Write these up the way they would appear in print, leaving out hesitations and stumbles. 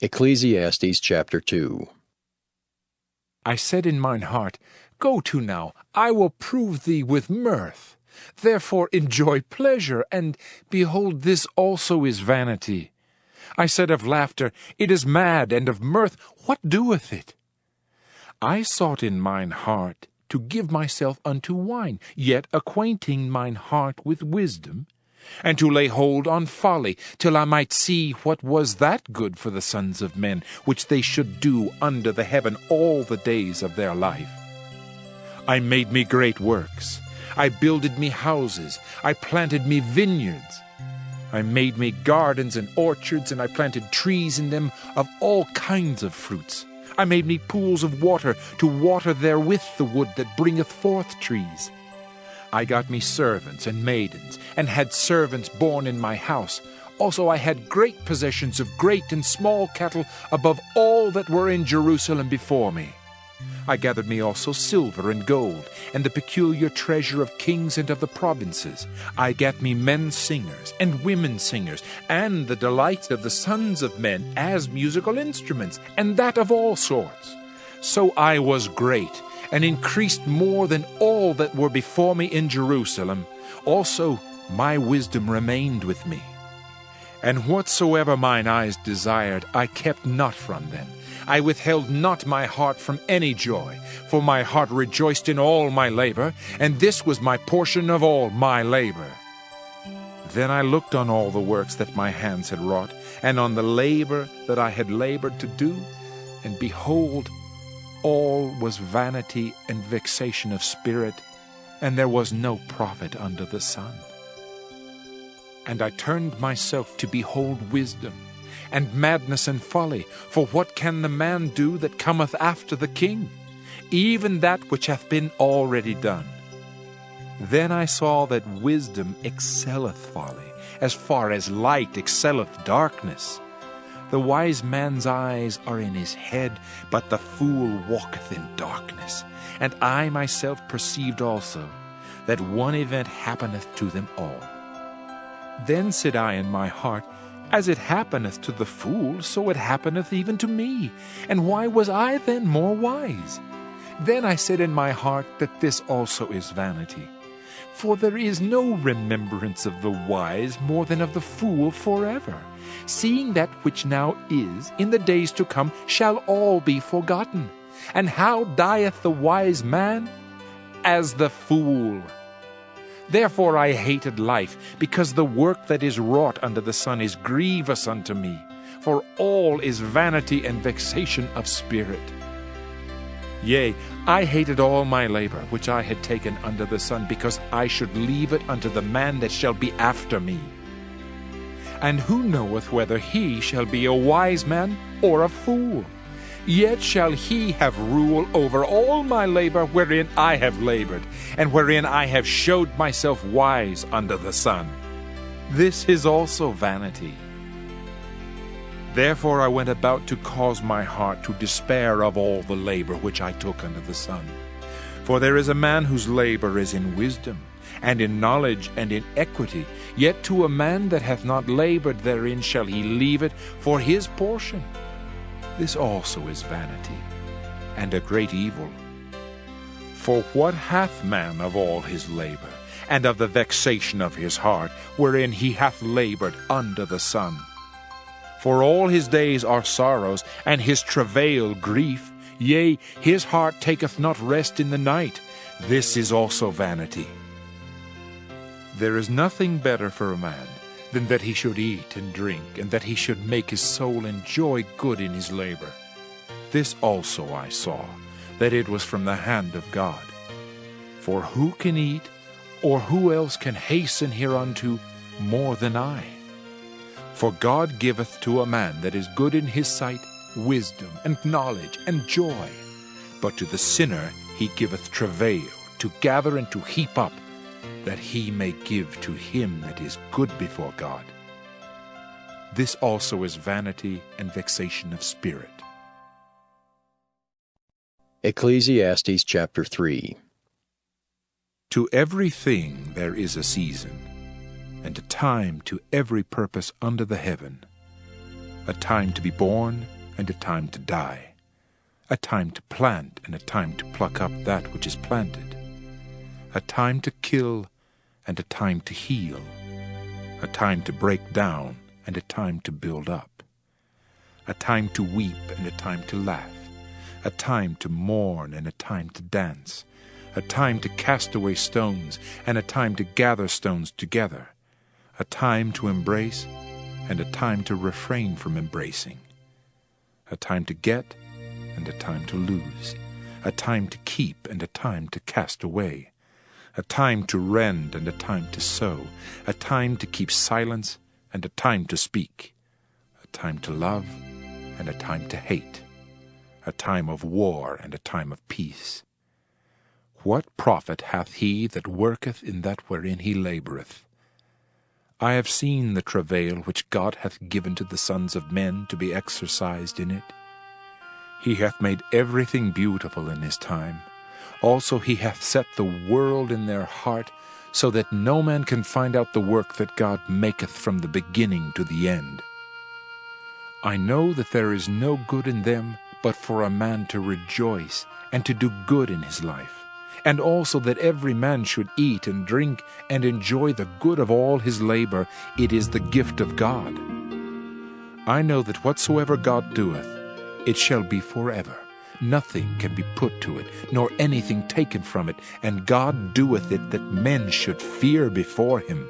Ecclesiastes chapter 2. I said in mine heart, Go to now, I will prove thee with mirth. Therefore enjoy pleasure, and behold, this also is vanity. I said of laughter, It is mad, and of mirth, what doeth it? I sought in mine heart to give myself unto wine, yet acquainting mine heart with wisdom, and to lay hold on folly, till I might see what was that good for the sons of men, which they should do under the heaven all the days of their life. I made me great works. I builded me houses. I planted me vineyards. I made me gardens and orchards, and I planted trees in them of all kinds of fruits. I made me pools of water, to water therewith the wood that bringeth forth trees. I got me servants and maidens, and had servants born in my house. Also I had great possessions of great and small cattle, above all that were in Jerusalem before me. I gathered me also silver and gold, and the peculiar treasure of kings and of the provinces. I gat me men singers and women singers, and the delights of the sons of men as musical instruments, and that of all sorts. So I was great, and increased more than all that were before me in Jerusalem. Also my wisdom remained with me. And whatsoever mine eyes desired, I kept not from them. I withheld not my heart from any joy, for my heart rejoiced in all my labor, and this was my portion of all my labor. Then I looked on all the works that my hands had wrought, and on the labor that I had labored to do, and behold, all was vanity and vexation of spirit, and there was no profit under the sun. And I turned myself to behold wisdom, and madness and folly, for what can the man do that cometh after the king? Even that which hath been already done. Then I saw that wisdom excelleth folly, as far as light excelleth darkness. The wise man's eyes are in his head, but the fool walketh in darkness. And I myself perceived also that one event happeneth to them all. Then said I in my heart, As it happeneth to the fool, so it happeneth even to me. And why was I then more wise? Then I said in my heart that this also is vanity. For there is no remembrance of the wise more than of the fool forever. Seeing that which now is, in the days to come, shall all be forgotten. And how dieth the wise man? As the fool. Therefore I hated life, because the work that is wrought under the sun is grievous unto me. For all is vanity and vexation of spirit. Yea, I hated all my labor which I had taken under the sun, because I should leave it unto the man that shall be after me. And who knoweth whether he shall be a wise man or a fool? Yet shall he have rule over all my labor wherein I have labored, and wherein I have showed myself wise under the sun. This is also vanity. Therefore I went about to cause my heart to despair of all the labor which I took under the sun. For there is a man whose labor is in wisdom, and in knowledge, and in equity. Yet to a man that hath not labored therein shall he leave it for his portion. This also is vanity, and a great evil. For what hath man of all his labor, and of the vexation of his heart, wherein he hath labored under the sun? For all his days are sorrows, and his travail grief. Yea, his heart taketh not rest in the night. This is also vanity. There is nothing better for a man than that he should eat and drink, and that he should make his soul enjoy good in his labor. This also I saw, that it was from the hand of God. For who can eat, or who else can hasten hereunto more than I? For God giveth to a man that is good in his sight wisdom, and knowledge, and joy. But to the sinner he giveth travail, to gather and to heap up, that he may give to him that is good before God. This also is vanity and vexation of spirit. Ecclesiastes chapter 3. To everything there is a season, and a time to every purpose under the heaven. a time to be born and a time to die, a time to plant and a time to pluck up that which is planted, a time to kill and a time to heal, a time to break down and a time to build up, a time to weep and a time to laugh, a time to mourn and a time to dance, a time to cast away stones and a time to gather stones together, a time to embrace and a time to refrain from embracing, a time to get and a time to lose, a time to keep and a time to cast away, a time to rend and a time to sow, a time to keep silence and a time to speak, a time to love and a time to hate, a time of war and a time of peace. What profit hath he that worketh in that wherein he laboureth? I have seen the travail which God hath given to the sons of men to be exercised in it. He hath made everything beautiful in his time. Also he hath set the world in their heart, so that no man can find out the work that God maketh from the beginning to the end. I know that there is no good in them but for a man to rejoice and to do good in his life, and also that every man should eat and drink and enjoy the good of all his labor. It is the gift of God. I know that whatsoever God doeth, it shall be forever. Nothing can be put to it, nor anything taken from it, and God doeth it that men should fear before him.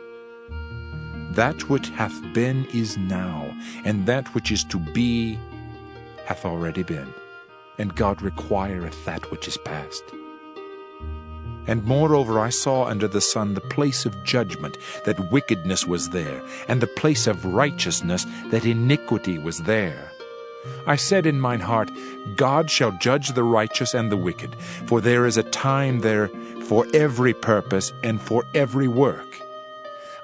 That which hath been is now, and that which is to be hath already been, and God requireth that which is past. And moreover I saw under the sun the place of judgment, that wickedness was there, and the place of righteousness, that iniquity was there. I said in mine heart, God shall judge the righteous and the wicked, for there is a time there for every purpose and for every work.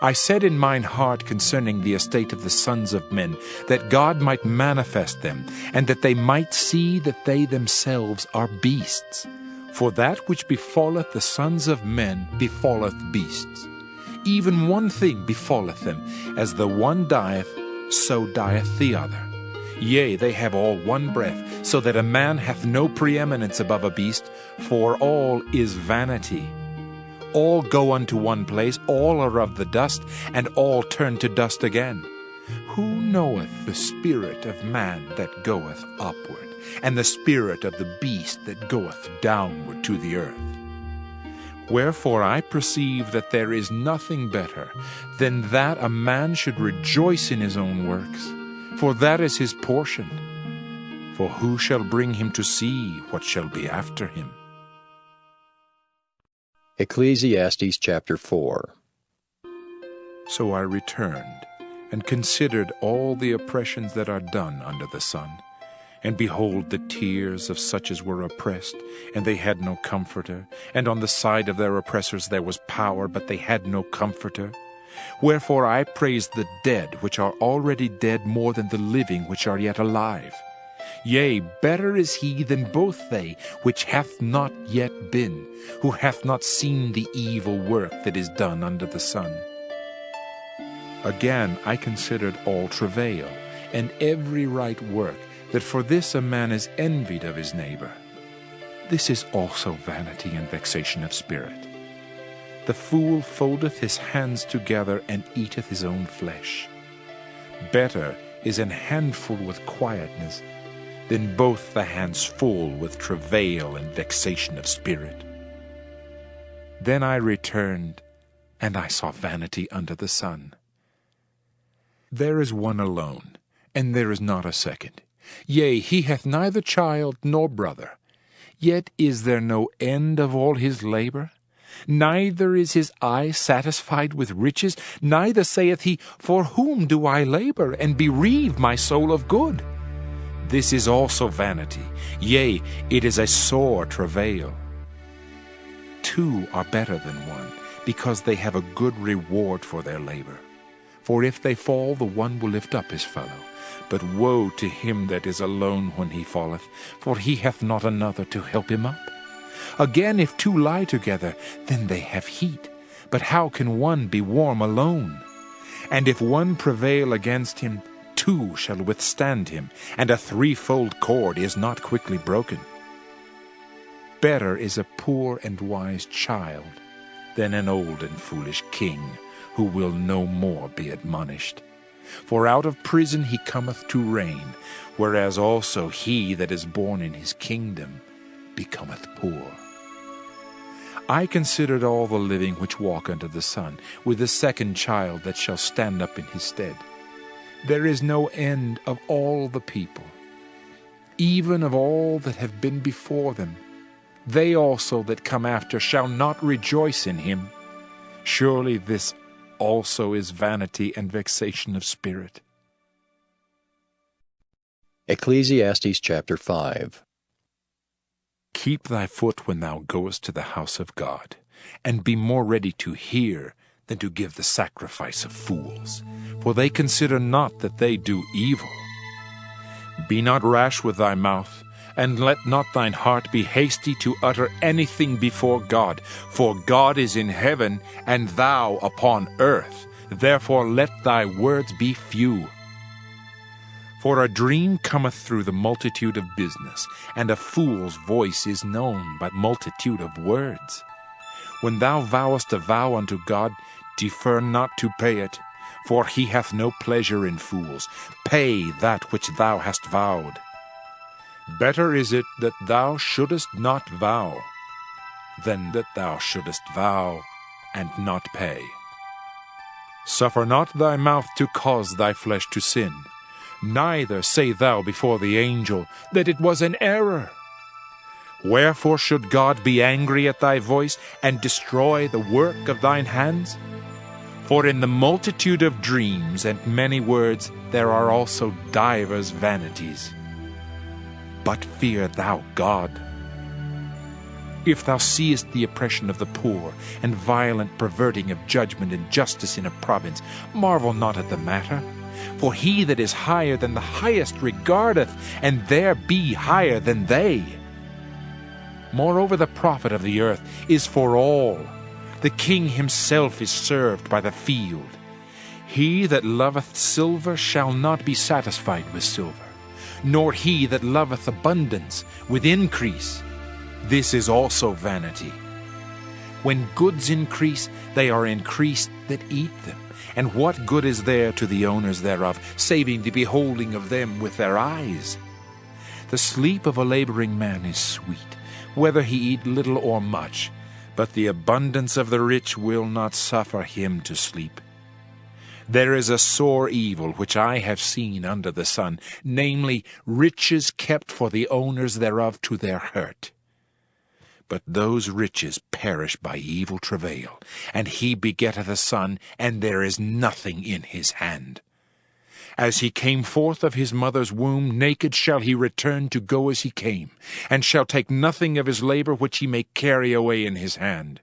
I said in mine heart concerning the estate of the sons of men, that God might manifest them, and that they might see that they themselves are beasts. For that which befalleth the sons of men befalleth beasts. Even one thing befalleth them, as the one dieth, so dieth the other. Yea, they have all one breath, so that a man hath no preeminence above a beast, for all is vanity. All go unto one place, all are of the dust, and all turn to dust again. Who knoweth the spirit of man that goeth upward, and the spirit of the beast that goeth downward to the earth? Wherefore I perceive that there is nothing better than that a man should rejoice in his own works, for that is his portion. For who shall bring him to see what shall be after him? Ecclesiastes chapter 4. So I returned, and considered all the oppressions that are done under the sun. And behold, the tears of such as were oppressed, and they had no comforter. And on the side of their oppressors there was power, but they had no comforter. Wherefore I praise the dead which are already dead more than the living which are yet alive. Yea, better is he than both they which hath not yet been, who hath not seen the evil work that is done under the sun. Again I considered all travail, and every right work, that for this a man is envied of his neighbor. This is also vanity and vexation of spirit. The fool foldeth his hands together, and eateth his own flesh. Better is an handful with quietness, than both the hands full with travail and vexation of spirit. Then I returned, and I saw vanity under the sun. There is one alone, and there is not a second. Yea, he hath neither child nor brother. Yet is there no end of all his labor? Neither is his eye satisfied with riches, neither saith he, For whom do I labor, and bereave my soul of good? This is also vanity, yea, it is a sore travail. Two are better than one, because they have a good reward for their labor. For if they fall, the one will lift up his fellow. But woe to him that is alone when he falleth, for he hath not another to help him up. Again, if two lie together, then they have heat. But how can one be warm alone? And if one prevail against him, two shall withstand him, and a threefold cord is not quickly broken. Better is a poor and wise child than an old and foolish king, who will no more be admonished. For out of prison he cometh to reign, whereas also he that is born in his kingdom becometh poor. I considered all the living which walk under the sun, with the second child that shall stand up in his stead. There is no end of all the people, even of all that have been before them. They also that come after shall not rejoice in him. Surely this also is vanity and vexation of spirit. Ecclesiastes chapter 5. Keep thy foot when thou goest to the house of God, and be more ready to hear than to give the sacrifice of fools, for they consider not that they do evil. Be not rash with thy mouth, and let not thine heart be hasty to utter anything before God, for God is in heaven, and thou upon earth. Therefore let thy words be few. For a dream cometh through the multitude of business, and a fool's voice is known by multitude of words. When thou vowest a vow unto God, defer not to pay it, for he hath no pleasure in fools. Pay that which thou hast vowed. Better is it that thou shouldest not vow, than that thou shouldest vow and not pay. Suffer not thy mouth to cause thy flesh to sin, neither say thou before the angel that it was an error. Wherefore should God be angry at thy voice, and destroy the work of thine hands? For in the multitude of dreams and many words there are also divers vanities. But fear thou God. If thou seest the oppression of the poor, and violent perverting of judgment and justice in a province, marvel not at the matter. For he that is higher than the highest regardeth, and there be higher than they. Moreover, the profit of the earth is for all. The king himself is served by the field. He that loveth silver shall not be satisfied with silver, nor he that loveth abundance with increase. This is also vanity. When goods increase, they are increased that eat them. And what good is there to the owners thereof, saving the beholding of them with their eyes? The sleep of a laboring man is sweet, whether he eat little or much, but the abundance of the rich will not suffer him to sleep. There is a sore evil which I have seen under the sun, namely, riches kept for the owners thereof to their hurt. But those riches perish by evil travail, and he begetteth a son, and there is nothing in his hand. As he came forth of his mother's womb, naked shall he return to go as he came, and shall take nothing of his labor which he may carry away in his hand.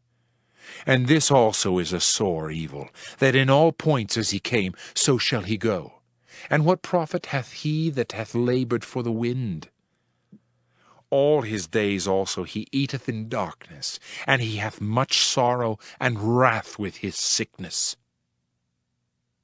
And this also is a sore evil, that in all points as he came, so shall he go. And what profit hath he that hath labored for the wind? All his days also he eateth in darkness, and he hath much sorrow and wrath with his sickness.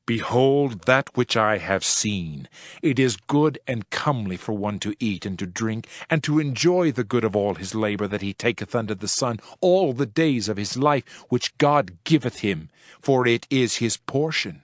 Behold, that which I have seen, it is good and comely for one to eat and to drink, and to enjoy the good of all his labor that he taketh under the sun all the days of his life, which God giveth him, for it is his portion.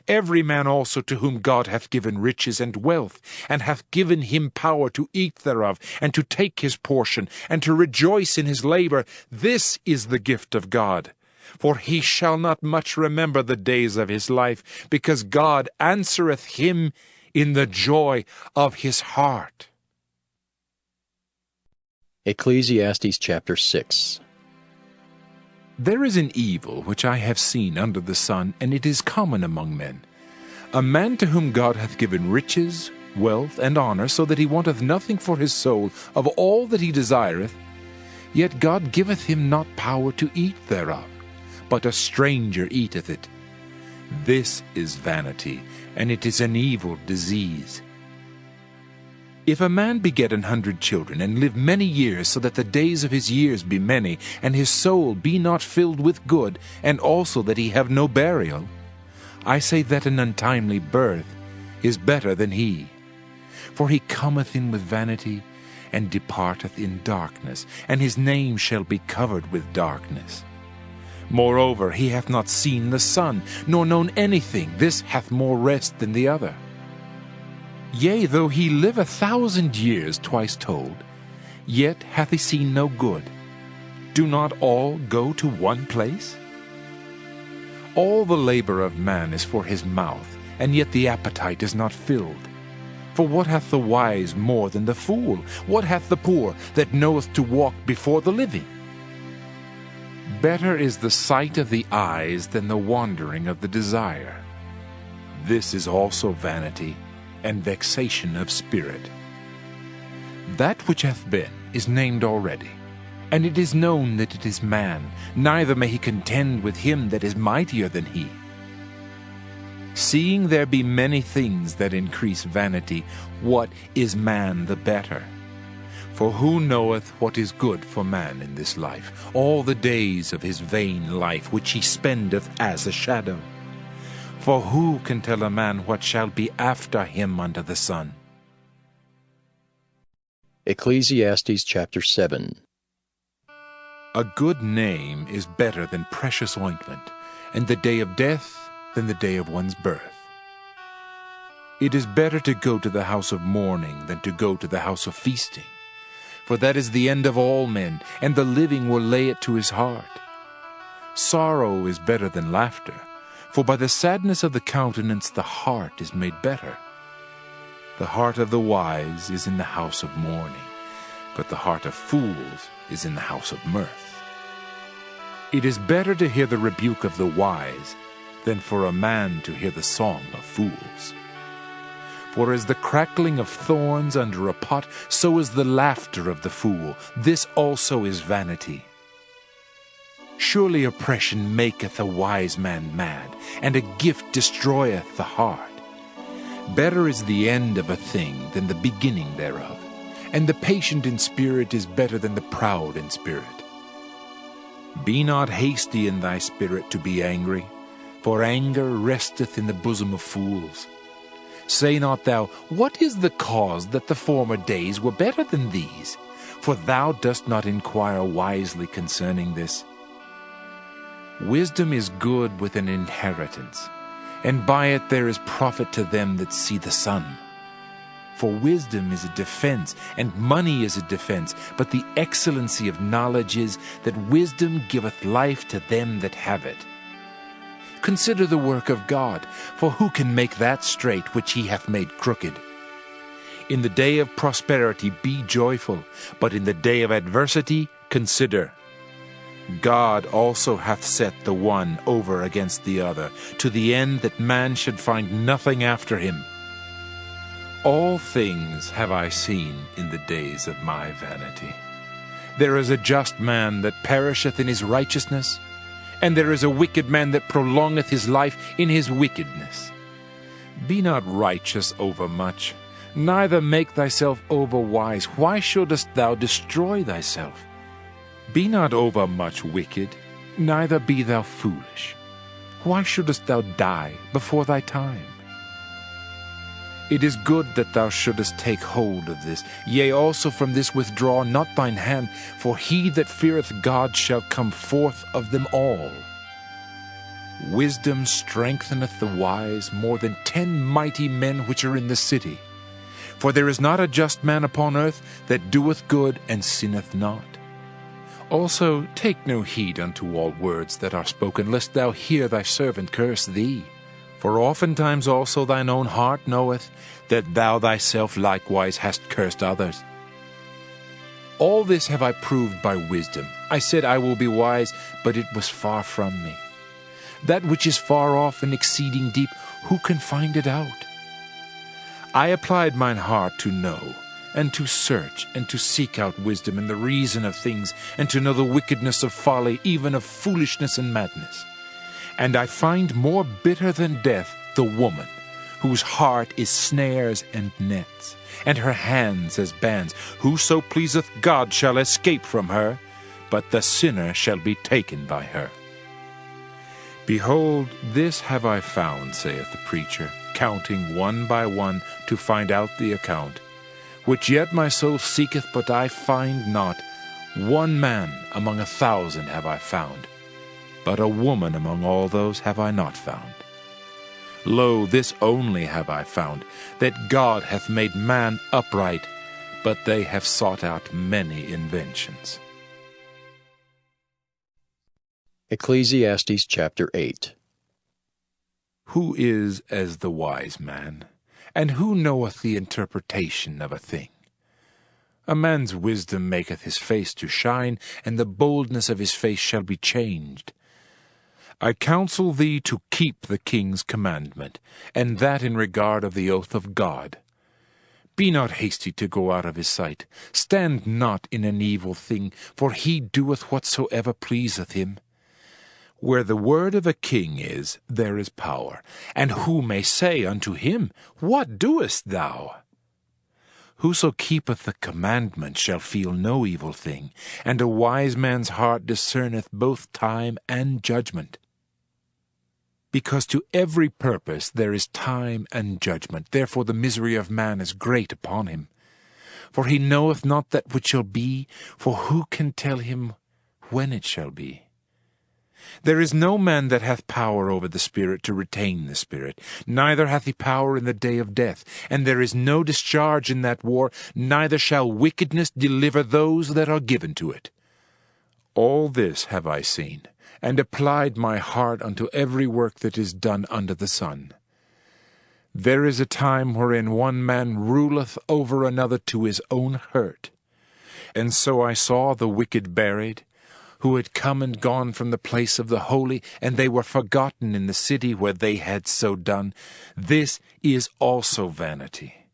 Every man also to whom God hath given riches and wealth, and hath given him power to eat thereof, and to take his portion, and to rejoice in his labor, this is the gift of God. For he shall not much remember the days of his life, because God answereth him in the joy of his heart. Ecclesiastes chapter 6. There is an evil which I have seen under the sun, and it is common among men. A man to whom God hath given riches, wealth, and honor, so that he wanteth nothing for his soul of all that he desireth, yet God giveth him not power to eat thereof, but a stranger eateth it. This is vanity, and it is an evil disease. If a man beget 100 children, and live many years, so that the days of his years be many, and his soul be not filled with good, and also that he have no burial, I say that an untimely birth is better than he. For he cometh in with vanity, and departeth in darkness, and his name shall be covered with darkness. Moreover, he hath not seen the sun, nor known anything. This hath more rest than the other. Yea, though he live 1,000 years, twice told, yet hath he seen no good. Do not all go to one place? All the labor of man is for his mouth, and yet the appetite is not filled. For what hath the wise more than the fool? What hath the poor that knoweth to walk before the living? Better is the sight of the eyes than the wandering of the desire. This is also vanity and vexation of spirit. That which hath been is named already, and it is known that it is man, neither may he contend with him that is mightier than he. Seeing there be many things that increase vanity, what is man the better? For who knoweth what is good for man in this life, all the days of his vain life which he spendeth as a shadow? For who can tell a man what shall be after him under the sun? Ecclesiastes chapter 7. A good name is better than precious ointment, and the day of death than the day of one's birth. It is better to go to the house of mourning than to go to the house of feasting, for that is the end of all men, and the living will lay it to his heart. Sorrow is better than laughter, for by the sadness of the countenance the heart is made better. The heart of the wise is in the house of mourning, but the heart of fools is in the house of mirth. It is better to hear the rebuke of the wise than for a man to hear the song of fools. For as the crackling of thorns under a pot, so is the laughter of the fool. This also is vanity. Surely oppression maketh a wise man mad, and a gift destroyeth the heart. Better is the end of a thing than the beginning thereof, and the patient in spirit is better than the proud in spirit. Be not hasty in thy spirit to be angry, for anger resteth in the bosom of fools. Say not thou, what is the cause that the former days were better than these? For thou dost not inquire wisely concerning this. Wisdom is good with an inheritance, and by it there is profit to them that see the sun. For wisdom is a defense, and money is a defense, but the excellency of knowledge is that wisdom giveth life to them that have it. Consider the work of God, for who can make that straight which he hath made crooked? In the day of prosperity be joyful, but in the day of adversity consider. God also hath set the one over against the other, to the end that man should find nothing after him. All things have I seen in the days of my vanity. There is a just man that perisheth in his righteousness, and there is a wicked man that prolongeth his life in his wickedness. Be not righteous overmuch, neither make thyself overwise. Why shouldest thou destroy thyself? Be not overmuch wicked, neither be thou foolish. Why shouldest thou die before thy time? It is good that thou shouldest take hold of this, yea, also from this withdraw not thine hand, for he that feareth God shall come forth of them all. Wisdom strengtheneth the wise more than 10 mighty men which are in the city. For there is not a just man upon earth that doeth good and sinneth not. Also take no heed unto all words that are spoken, lest thou hear thy servant curse thee. For oftentimes also thine own heart knoweth that thou thyself likewise hast cursed others. All this have I proved by wisdom. I said I will be wise, but it was far from me. That which is far off and exceeding deep, who can find it out? I applied mine heart to know, and to search, and to seek out wisdom and the reason of things, and to know the wickedness of folly, even of foolishness and madness. And I find more bitter than death the woman, whose heart is snares and nets, and her hands as bands. Whoso pleaseth God shall escape from her, but the sinner shall be taken by her. Behold, this have I found, saith the preacher, counting one by one to find out the account, which yet my soul seeketh, but I find not. One man among 1,000 have I found, but a woman among all those have I not found. Lo, this only have I found, that God hath made man upright, but they have sought out many inventions. Ecclesiastes chapter 8. Who is as the wise man, and who knoweth the interpretation of a thing? A man's wisdom maketh his face to shine, and the boldness of his face shall be changed. I counsel thee to keep the king's commandment, and that in regard of the oath of God. Be not hasty to go out of his sight. Stand not in an evil thing, for he doeth whatsoever pleaseth him. Where the word of a king is, there is power. And who may say unto him, What doest thou? Whoso keepeth the commandment shall feel no evil thing, and a wise man's heart discerneth both time and judgment. Because to every purpose there is time and judgment, therefore the misery of man is great upon him. For he knoweth not that which shall be, for who can tell him when it shall be? There is no man that hath power over the Spirit to retain the Spirit, neither hath he power in the day of death, and there is no discharge in that war, neither shall wickedness deliver those that are given to it. All this have I seen, and applied my heart unto every work that is done under the sun. There is a time wherein one man ruleth over another to his own hurt. And so I saw the wicked buried, who had come and gone from the place of the holy, and they were forgotten in the city where they had so done. This is also vanity.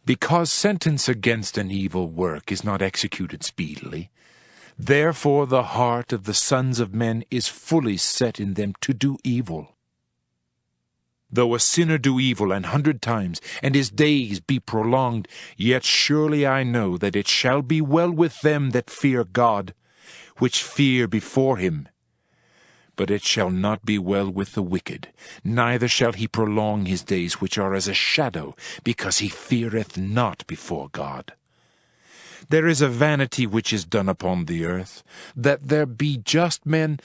Because sentence against an evil work is not executed speedily, therefore the heart of the sons of men is fully set in them to do evil. Though a sinner do evil 100 times, and his days be prolonged, yet surely I know that it shall be well with them that fear God, which fear before him. But it shall not be well with the wicked, neither shall he prolong his days, which are as a shadow, because he feareth not before God. There is a vanity which is done upon the earth, that there be just men,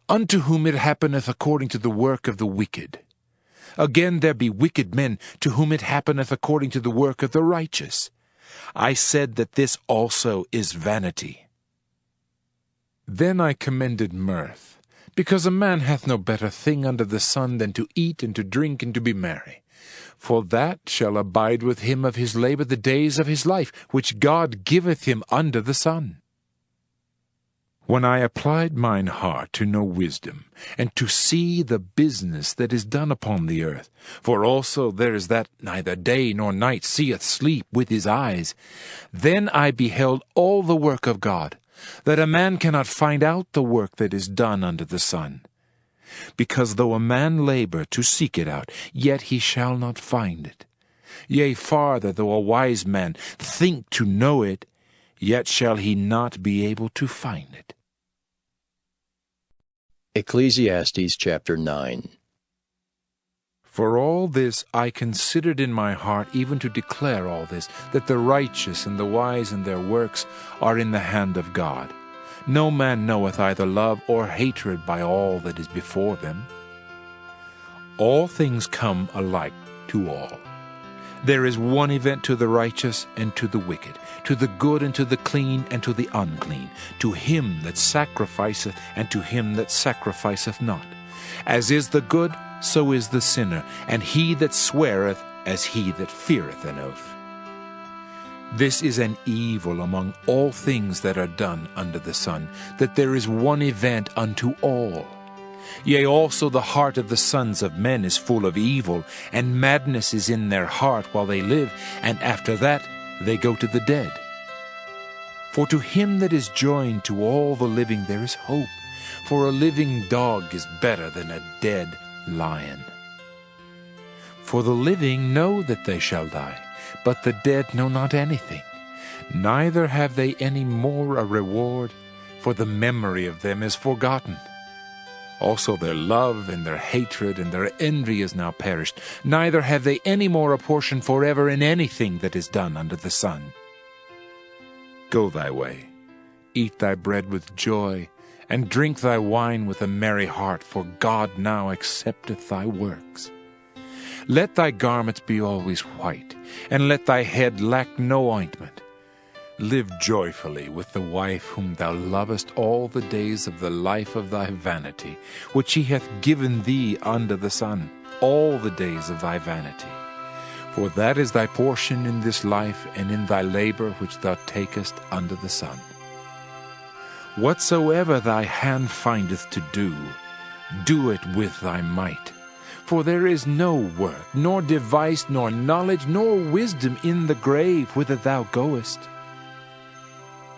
unto whom it happeneth according to the work of the wicked. Again there be wicked men, to whom it happeneth according to the work of the righteous. I said that this also is vanity. Then I commended mirth, because a man hath no better thing under the sun than to eat and to drink and to be merry. For that shall abide with him of his labor the days of his life, which God giveth him under the sun. When I applied mine heart to know wisdom, and to see the business that is done upon the earth, for also there is that neither day nor night seeth sleep with his eyes, then I beheld all the work of God, that a man cannot find out the work that is done under the sun. Because though a man labor to seek it out, yet he shall not find it. Yea, farther, though a wise man think to know it, yet shall he not be able to find it. Ecclesiastes chapter 9. For all this I considered in my heart, even to declare all this, that the righteous and the wise in their works are in the hand of God. No man knoweth either love or hatred by all that is before them. All things come alike to all. There is one event to the righteous and to the wicked, to the good and to the clean and to the unclean, to him that sacrificeth and to him that sacrificeth not. As is the good, so is the sinner, and he that sweareth as he that feareth an oath. This is an evil among all things that are done under the sun, that there is one event unto all. Yea, also the heart of the sons of men is full of evil, and madness is in their heart while they live, and after that they go to the dead. For to him that is joined to all the living there is hope, for a living dog is better than a dead lion. For the living know that they shall die, but the dead know not anything, neither have they any more a reward, for the memory of them is forgotten. Also their love and their hatred and their envy is now perished, neither have they any more a portion forever in anything that is done under the sun. Go thy way, eat thy bread with joy, and drink thy wine with a merry heart, for God now accepteth thy works. Let thy garments be always white, and let thy head lack no ointment. Live joyfully with the wife whom thou lovest all the days of the life of thy vanity, which he hath given thee under the sun, all the days of thy vanity. For that is thy portion in this life, and in thy labor which thou takest under the sun. Whatsoever thy hand findeth to do, do it with thy might. For there is no work, nor device, nor knowledge, nor wisdom in the grave whither thou goest.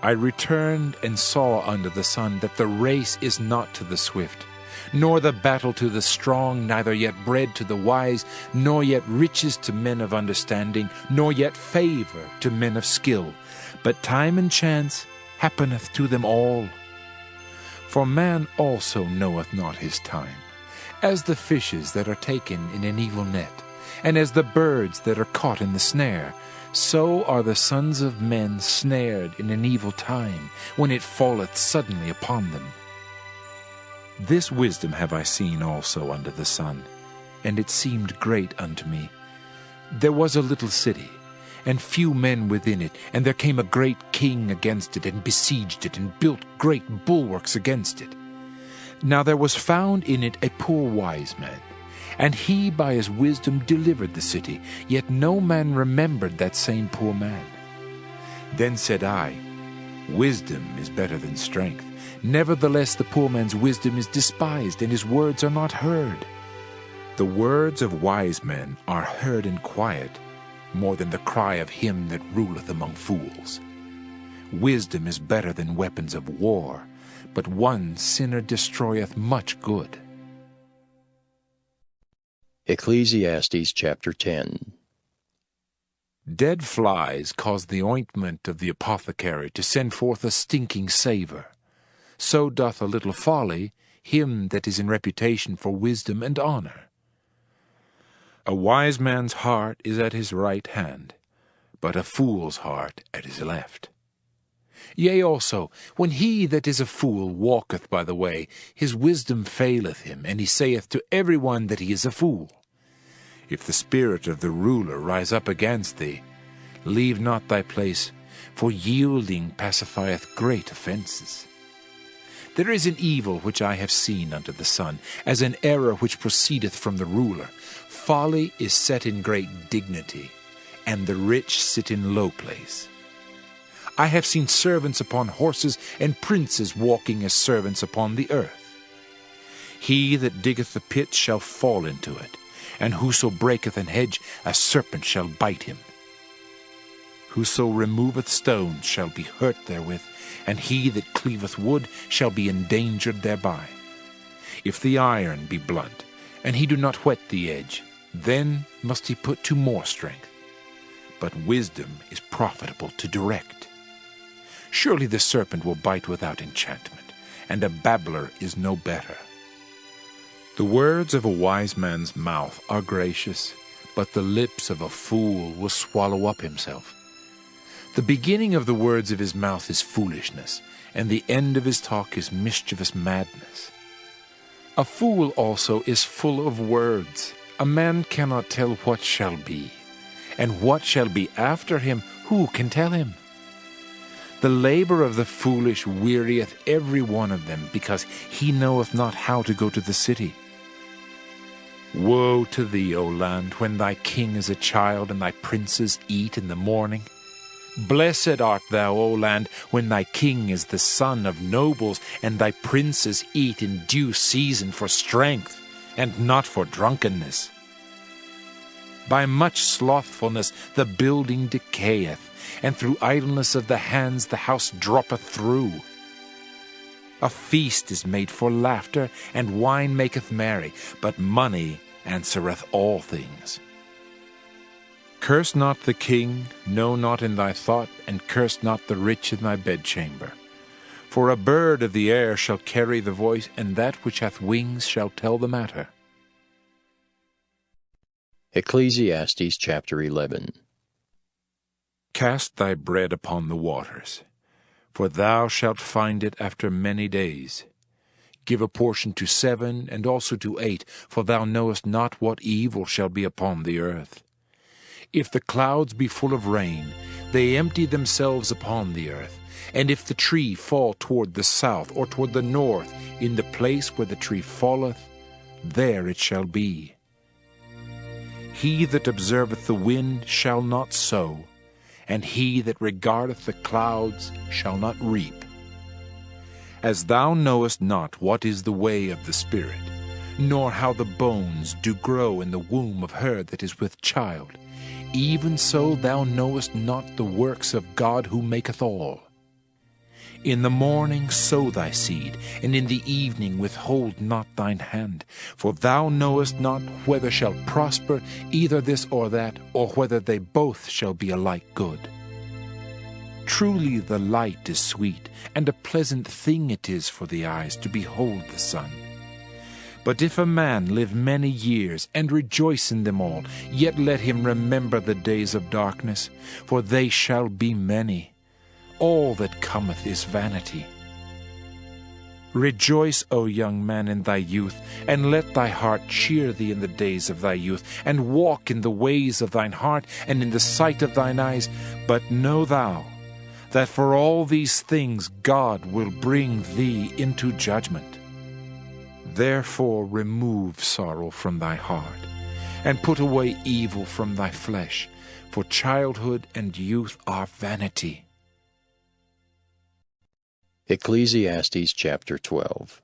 I returned and saw under the sun that the race is not to the swift, nor the battle to the strong, neither yet bread to the wise, nor yet riches to men of understanding, nor yet favor to men of skill. But time and chance happeneth to them all. For man also knoweth not his time, as the fishes that are taken in an evil net, and as the birds that are caught in the snare, so are the sons of men snared in an evil time, when it falleth suddenly upon them. This wisdom have I seen also under the sun, and it seemed great unto me. There was a little city, and few men within it, and there came a great king against it, and besieged it, and built great bulwarks against it. Now there was found in it a poor wise man, and he by his wisdom delivered the city, yet no man remembered that same poor man. Then said I, Wisdom is better than strength. Nevertheless the poor man's wisdom is despised, and his words are not heard. The words of wise men are heard in quiet, more than the cry of him that ruleth among fools. Wisdom is better than weapons of war, but one sinner destroyeth much good. Ecclesiastes chapter 10. Dead flies cause the ointment of the apothecary to send forth a stinking savour. So doth a little folly him that is in reputation for wisdom and honour. A wise man's heart is at his right hand, but a fool's heart at his left. Yea also, when he that is a fool walketh by the way, his wisdom faileth him, and he saith to every one that he is a fool. If the spirit of the ruler rise up against thee, leave not thy place, for yielding pacifieth great offences. There is an evil which I have seen under the sun, as an error which proceedeth from the ruler. Folly is set in great dignity, and the rich sit in low place. I have seen servants upon horses, and princes walking as servants upon the earth. He that diggeth the pit shall fall into it, and whoso breaketh an hedge, a serpent shall bite him. Whoso removeth stones shall be hurt therewith, and he that cleaveth wood shall be endangered thereby. If the iron be blunt, and he do not whet the edge, then must he put to more strength. But wisdom is profitable to direct. Surely the serpent will bite without enchantment, and a babbler is no better. The words of a wise man's mouth are gracious, but the lips of a fool will swallow up himself. The beginning of the words of his mouth is foolishness, and the end of his talk is mischievous madness. A fool also is full of words. A man cannot tell what shall be, and what shall be after him, who can tell him? The labor of the foolish wearieth every one of them, because he knoweth not how to go to the city. Woe to thee, O land, when thy king is a child, and thy princes eat in the morning. Blessed art thou, O land, when thy king is the son of nobles, and thy princes eat in due season for strength, and not for drunkenness. By much slothfulness the building decayeth, and through idleness of the hands the house droppeth through. A feast is made for laughter, and wine maketh merry, but money answereth all things. Curse not the king, no, not in thy thought, and curse not the rich in thy bedchamber. For a bird of the air shall carry the voice, and that which hath wings shall tell the matter. Ecclesiastes chapter 11. Cast thy bread upon the waters, for thou shalt find it after many days. Give a portion to 7, and also to 8, for thou knowest not what evil shall be upon the earth. If the clouds be full of rain, they empty themselves upon the earth. And if the tree fall toward the south or toward the north, in the place where the tree falleth, there it shall be. He that observeth the wind shall not sow, and he that regardeth the clouds shall not reap. As thou knowest not what is the way of the Spirit, nor how the bones do grow in the womb of her that is with child, even so thou knowest not the works of God who maketh all. In the morning sow thy seed, and in the evening withhold not thine hand. For thou knowest not whether shall prosper either this or that, or whether they both shall be alike good. Truly the light is sweet, and a pleasant thing it is for the eyes to behold the sun. But if a man live many years, and rejoice in them all, yet let him remember the days of darkness, for they shall be many. All that cometh is vanity. Rejoice, O young man, in thy youth, and let thy heart cheer thee in the days of thy youth, and walk in the ways of thine heart, and in the sight of thine eyes. But know thou, that for all these things God will bring thee into judgment. Therefore remove sorrow from thy heart, and put away evil from thy flesh, for childhood and youth are vanity. Ecclesiastes chapter 12.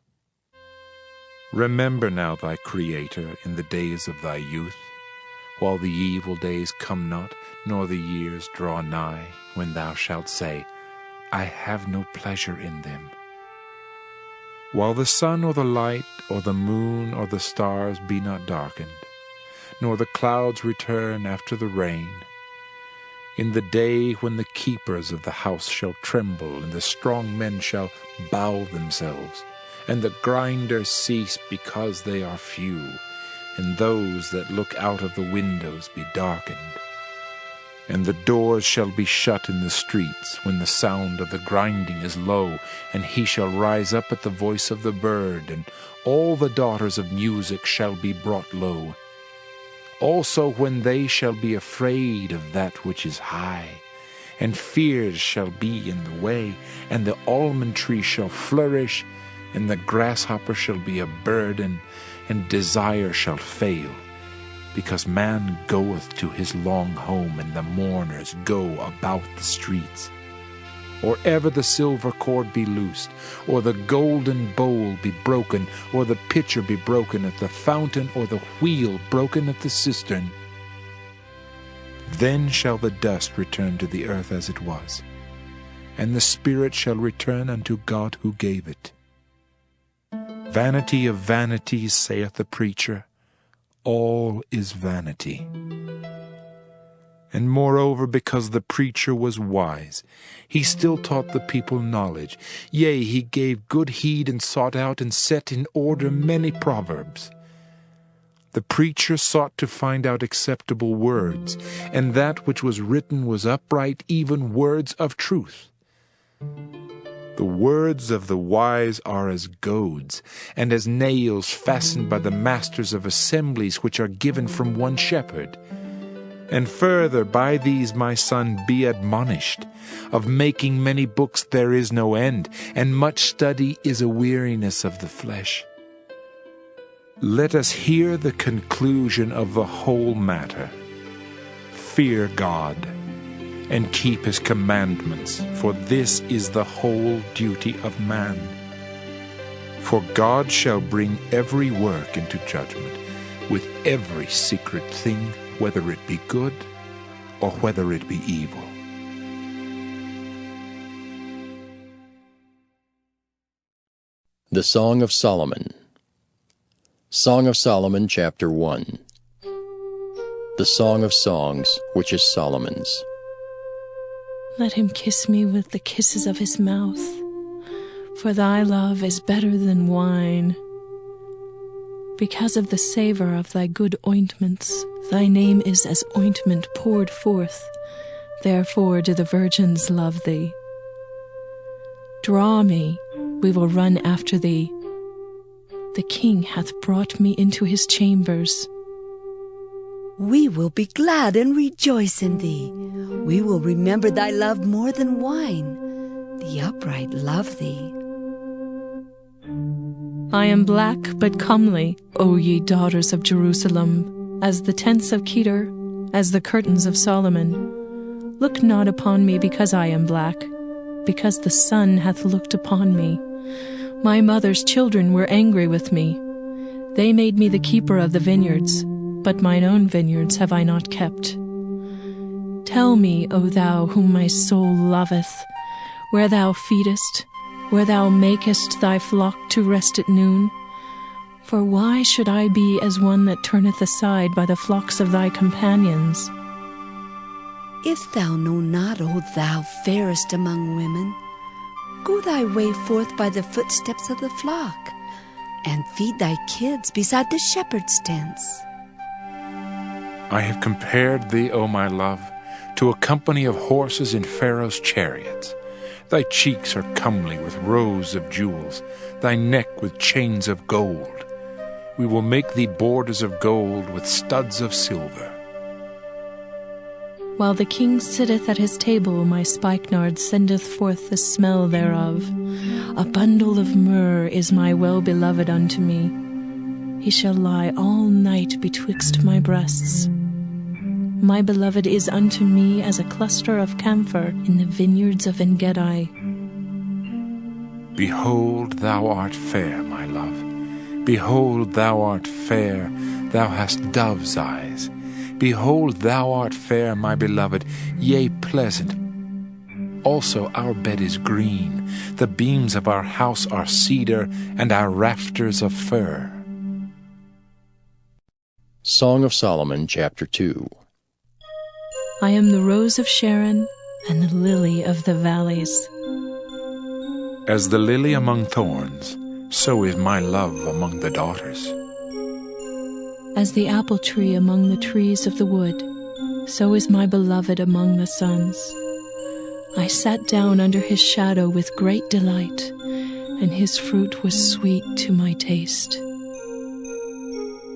Remember now thy Creator in the days of thy youth, while the evil days come not, nor the years draw nigh, when thou shalt say, I have no pleasure in them. While the sun or the light, or the moon or the stars be not darkened, nor the clouds return after the rain, in the day when the keepers of the house shall tremble, and the strong men shall bow themselves, and the grinders cease because they are few, and those that look out of the windows be darkened. And the doors shall be shut in the streets, when the sound of the grinding is low, and he shall rise up at the voice of the bird, and all the daughters of music shall be brought low. Also when they shall be afraid of that which is high, and fears shall be in the way, and the almond tree shall flourish, and the grasshopper shall be a burden, and desire shall fail, because man goeth to his long home, and the mourners go about the streets. Or ever the silver cord be loosed, or the golden bowl be broken, or the pitcher be broken at the fountain, or the wheel broken at the cistern. Then shall the dust return to the earth as it was, and the spirit shall return unto God who gave it. Vanity of vanities, saith the preacher, all is vanity. And moreover, because the preacher was wise, he still taught the people knowledge. Yea, he gave good heed, and sought out and set in order many proverbs. The preacher sought to find out acceptable words, and that which was written was upright, even words of truth. The words of the wise are as goads, and as nails fastened by the masters of assemblies, which are given from one shepherd. And further, by these, my son, be admonished. Of making many books there is no end, and much study is a weariness of the flesh. Let us hear the conclusion of the whole matter. Fear God, and keep his commandments, for this is the whole duty of man. For God shall bring every work into judgment, with every secret thing, whether it be good or whether it be evil. The Song of Solomon. Song of Solomon, chapter 1. The Song of Songs, which is Solomon's. Let him kiss me with the kisses of his mouth, For thy love is better than wine. Because of the savor of thy good ointments, thy name is as ointment poured forth. Therefore do the virgins love thee. Draw me, we will run after thee. The king hath brought me into his chambers. We will be glad and rejoice in thee. We will remember thy love more than wine. The upright love thee. I am black but comely, O ye daughters of Jerusalem, as the tents of Kedar, as the curtains of Solomon. Look not upon me because I am black, because the sun hath looked upon me. My mother's children were angry with me. They made me the keeper of the vineyards, but mine own vineyards have I not kept. Tell me, O thou whom my soul loveth, where thou feedest, where thou makest thy flock to rest at noon. For why should I be as one that turneth aside by the flocks of thy companions? If thou know not, O thou fairest among women, go thy way forth by the footsteps of the flock, and feed thy kids beside the shepherd's tents. I have compared thee, O my love, to a company of horses in Pharaoh's chariots. Thy cheeks are comely with rows of jewels, thy neck with chains of gold. We will make thee borders of gold with studs of silver. While the king sitteth at his table, my spikenard sendeth forth the smell thereof. A bundle of myrrh is my well-beloved unto me. He shall lie all night betwixt my breasts. My beloved is unto me as a cluster of camphor in the vineyards of En-gedi. Behold, thou art fair, my love. Behold, thou art fair, thou hast dove's eyes. Behold, thou art fair, my beloved, yea, pleasant. Also our bed is green, the beams of our house are cedar, and our rafters of fir. Song of Solomon, chapter 2. I am the rose of Sharon and the lily of the valleys. As the lily among thorns, so is my love among the daughters. As the apple tree among the trees of the wood, so is my beloved among the sons. I sat down under his shadow with great delight, and his fruit was sweet to my taste.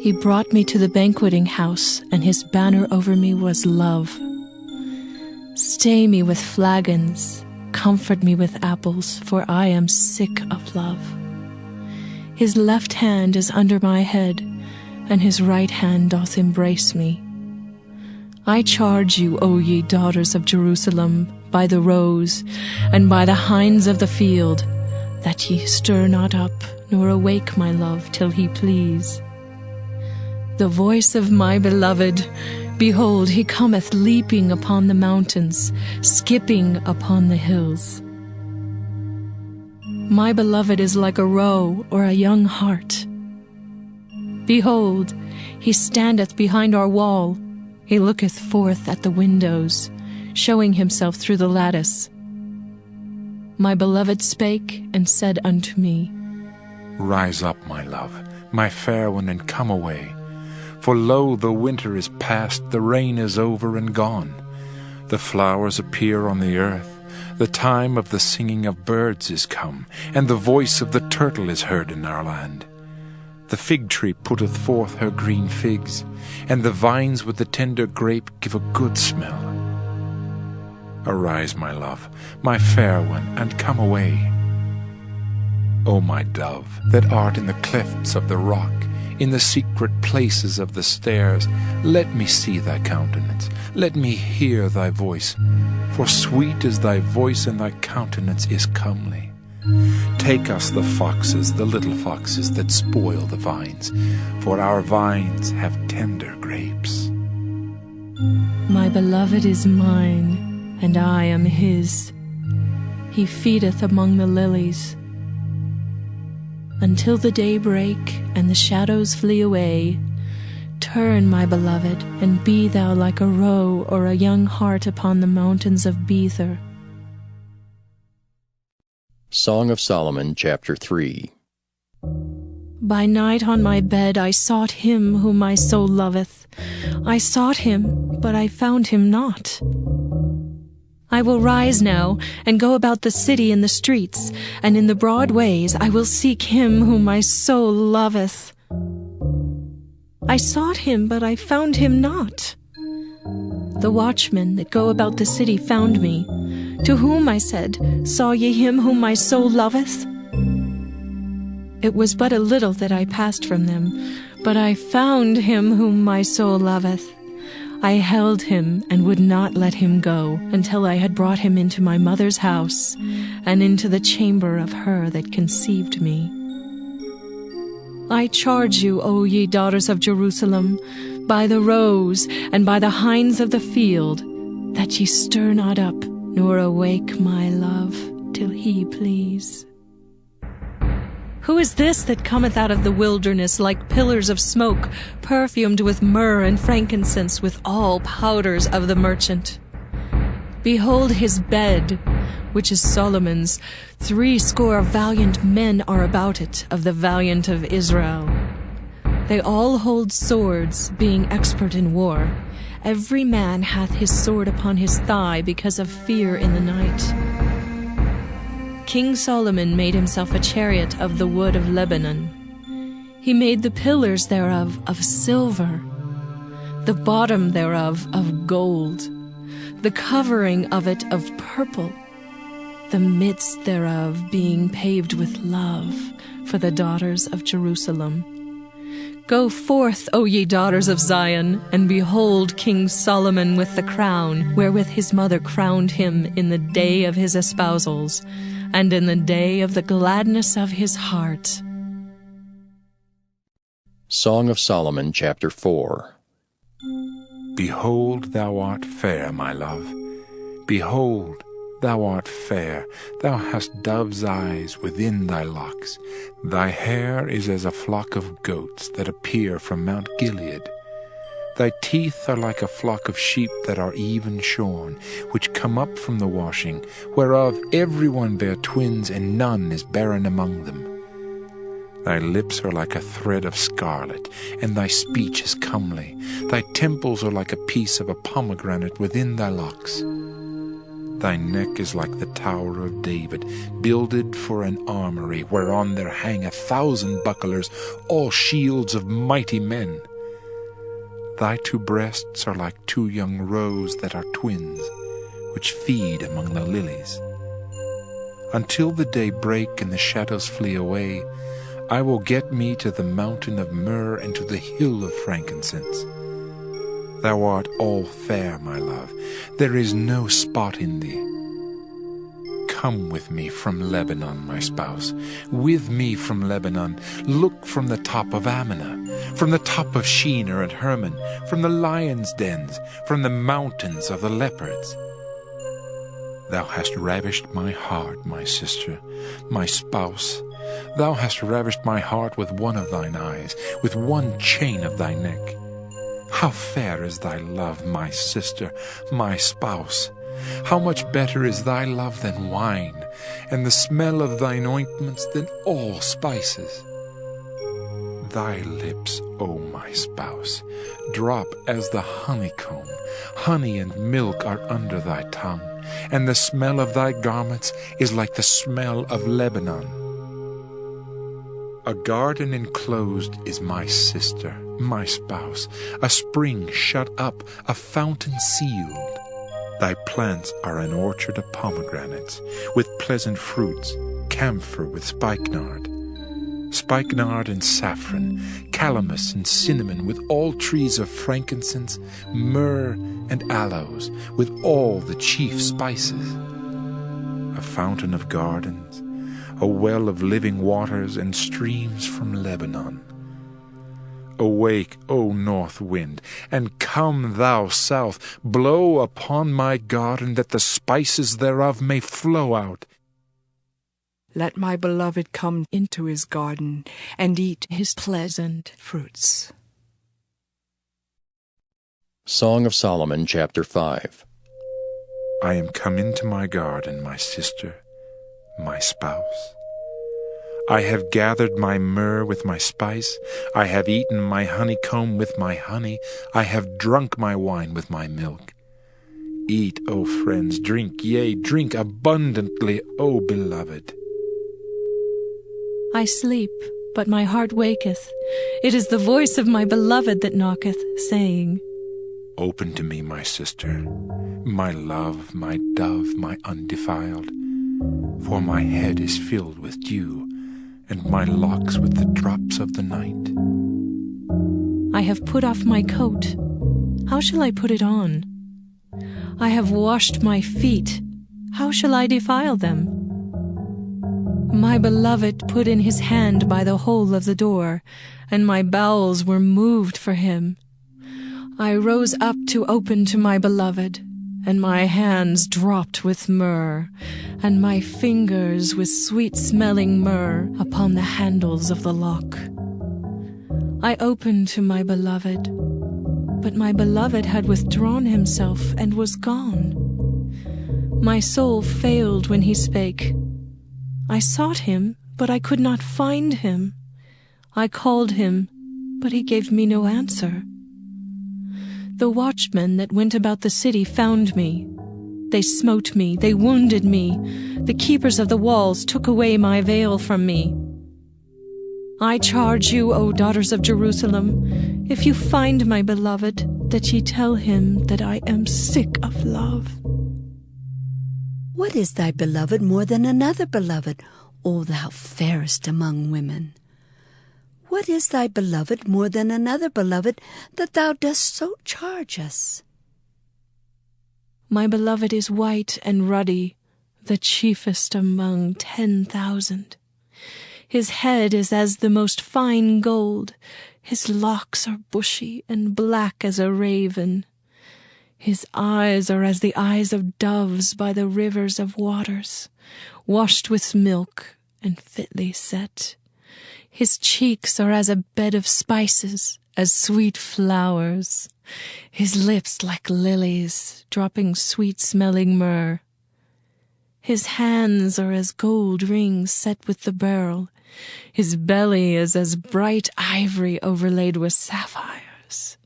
He brought me to the banqueting house, and his banner over me was love. Stay me with flagons, comfort me with apples, for I am sick of love. His left hand is under my head, and his right hand doth embrace me. I charge you, O ye daughters of Jerusalem, by the roes, and by the hinds of the field, that ye stir not up, nor awake my love till he please. The voice of my beloved, behold, he cometh leaping upon the mountains, skipping upon the hills. My beloved is like a roe or a young hart. Behold, he standeth behind our wall, he looketh forth at the windows, showing himself through the lattice. My beloved spake and said unto me, Rise up, my love, my fair one, and come away. For lo, the winter is past, the rain is over and gone. The flowers appear on the earth, the time of the singing of birds is come, and the voice of the turtle is heard in our land. The fig tree putteth forth her green figs, and the vines with the tender grape give a good smell. Arise, my love, my fair one, and come away. O my dove, that art in the clefts of the rock, in the secret places of the stairs, let me see thy countenance, let me hear thy voice, for sweet is thy voice, and thy countenance is comely. Take us the foxes, the little foxes that spoil the vines, for our vines have tender grapes. My beloved is mine, and I am his. He feedeth among the lilies. Until the day break and the shadows flee away, turn, my beloved, and be thou like a roe or a young hart upon the mountains of Bether. Song of Solomon, chapter 3. By night on my bed I sought him whom my soul loveth. I sought him, but I found him not. I will rise now, and go about the city in the streets, and in the broad ways I will seek him whom my soul loveth. I sought him, but I found him not. The watchmen that go about the city found me, to whom I said, Saw ye him whom my soul loveth? It was but a little that I passed from them, but I found him whom my soul loveth. I held him and would not let him go, until I had brought him into my mother's house, and into the chamber of her that conceived me. I charge you, O ye daughters of Jerusalem, by the roes and by the hinds of the field, that ye stir not up, nor awake my love, till he please. Who is this that cometh out of the wilderness like pillars of smoke, perfumed with myrrh and frankincense, with all powders of the merchant? Behold his bed, which is Solomon's. 80 valiant men are about it, of the valiant of Israel. They all hold swords, being expert in war. Every man hath his sword upon his thigh, because of fear in the night. King Solomon made himself a chariot of the wood of Lebanon. He made the pillars thereof of silver, the bottom thereof of gold, the covering of it of purple, the midst thereof being paved with love for the daughters of Jerusalem. Go forth, O ye daughters of Zion, and behold King Solomon with the crown, wherewith his mother crowned him in the day of his espousals, and in the day of the gladness of his heart. Song of Solomon, chapter 4. Behold, thou art fair, my love. Behold, thou art fair. Thou hast dove's eyes within thy locks. Thy hair is as a flock of goats that appear from Mount Gilead. Thy teeth are like a flock of sheep that are even shorn, which come up from the washing, whereof every one bare twins, and none is barren among them. Thy lips are like a thread of scarlet, and thy speech is comely. Thy temples are like a piece of a pomegranate within thy locks. Thy neck is like the Tower of David, builded for an armory, whereon there hang 1,000 bucklers, all shields of mighty men. Thy 2 breasts are like 2 young roes that are twins, which feed among the lilies. Until the day break and the shadows flee away, I will get me to the mountain of myrrh and to the hill of frankincense. Thou art all fair, my love. There is no spot in thee. Come with me from Lebanon, my spouse. With me from Lebanon. Look from the top of Amana, from the top of Shinar and Hermon, from the lions' dens, from the mountains of the leopards. Thou hast ravished my heart, my sister, my spouse. Thou hast ravished my heart with one of thine eyes, with one chain of thy neck. How fair is thy love, my sister, my spouse! How much better is thy love than wine, and the smell of thine ointments than all spices. Thy lips, O my spouse, drop as the honeycomb. Honey and milk are under thy tongue, and the smell of thy garments is like the smell of Lebanon. A garden enclosed is my sister, my spouse, a spring shut up, a fountain sealed. Thy plants are an orchard of pomegranates, with pleasant fruits, camphor with spikenard, spikenard and saffron, calamus and cinnamon, with all trees of frankincense, myrrh and aloes, with all the chief spices. A fountain of gardens, a well of living waters, and streams from Lebanon. Awake, O north wind, and come thou south, blow upon my garden, that the spices thereof may flow out. Let my beloved come into his garden, and eat his pleasant fruits. Song of Solomon, chapter 5. I am come into my garden, my sister, my spouse. I have gathered my myrrh with my spice, I have eaten my honeycomb with my honey, I have drunk my wine with my milk. Eat, O friends, drink, yea, drink abundantly, O beloved. I sleep, but my heart waketh. It is the voice of my beloved that knocketh, saying, Open to me, my sister, my love, my dove, my undefiled. For my head is filled with dew, and my locks with the drops of the night. I have put off my coat. How shall I put it on? I have washed my feet. How shall I defile them? My beloved put in his hand by the hole of the door, and my bowels were moved for him. I rose up to open to my beloved, and my hands dropped with myrrh, and my fingers with sweet-smelling myrrh upon the handles of the lock. I opened to my beloved, but my beloved had withdrawn himself and was gone. My soul failed when he spake. I sought him, but I could not find him. I called him, but he gave me no answer. The watchmen that went about the city found me. They smote me, they wounded me. The keepers of the walls took away my veil from me. I charge you, O daughters of Jerusalem, if you find my beloved, that ye tell him that I am sick of love. What is thy beloved more than another beloved, O thou fairest among women? What is thy beloved more than another beloved, that thou dost so charge us? My beloved is white and ruddy, the chiefest among 10,000. His head is as the most fine gold, his locks are bushy and black as a raven. His eyes are as the eyes of doves by the rivers of waters, washed with milk and fitly set. His cheeks are as a bed of spices, as sweet flowers. His lips like lilies, dropping sweet-smelling myrrh. His hands are as gold rings set with the beryl. His belly is as bright ivory overlaid with sapphires.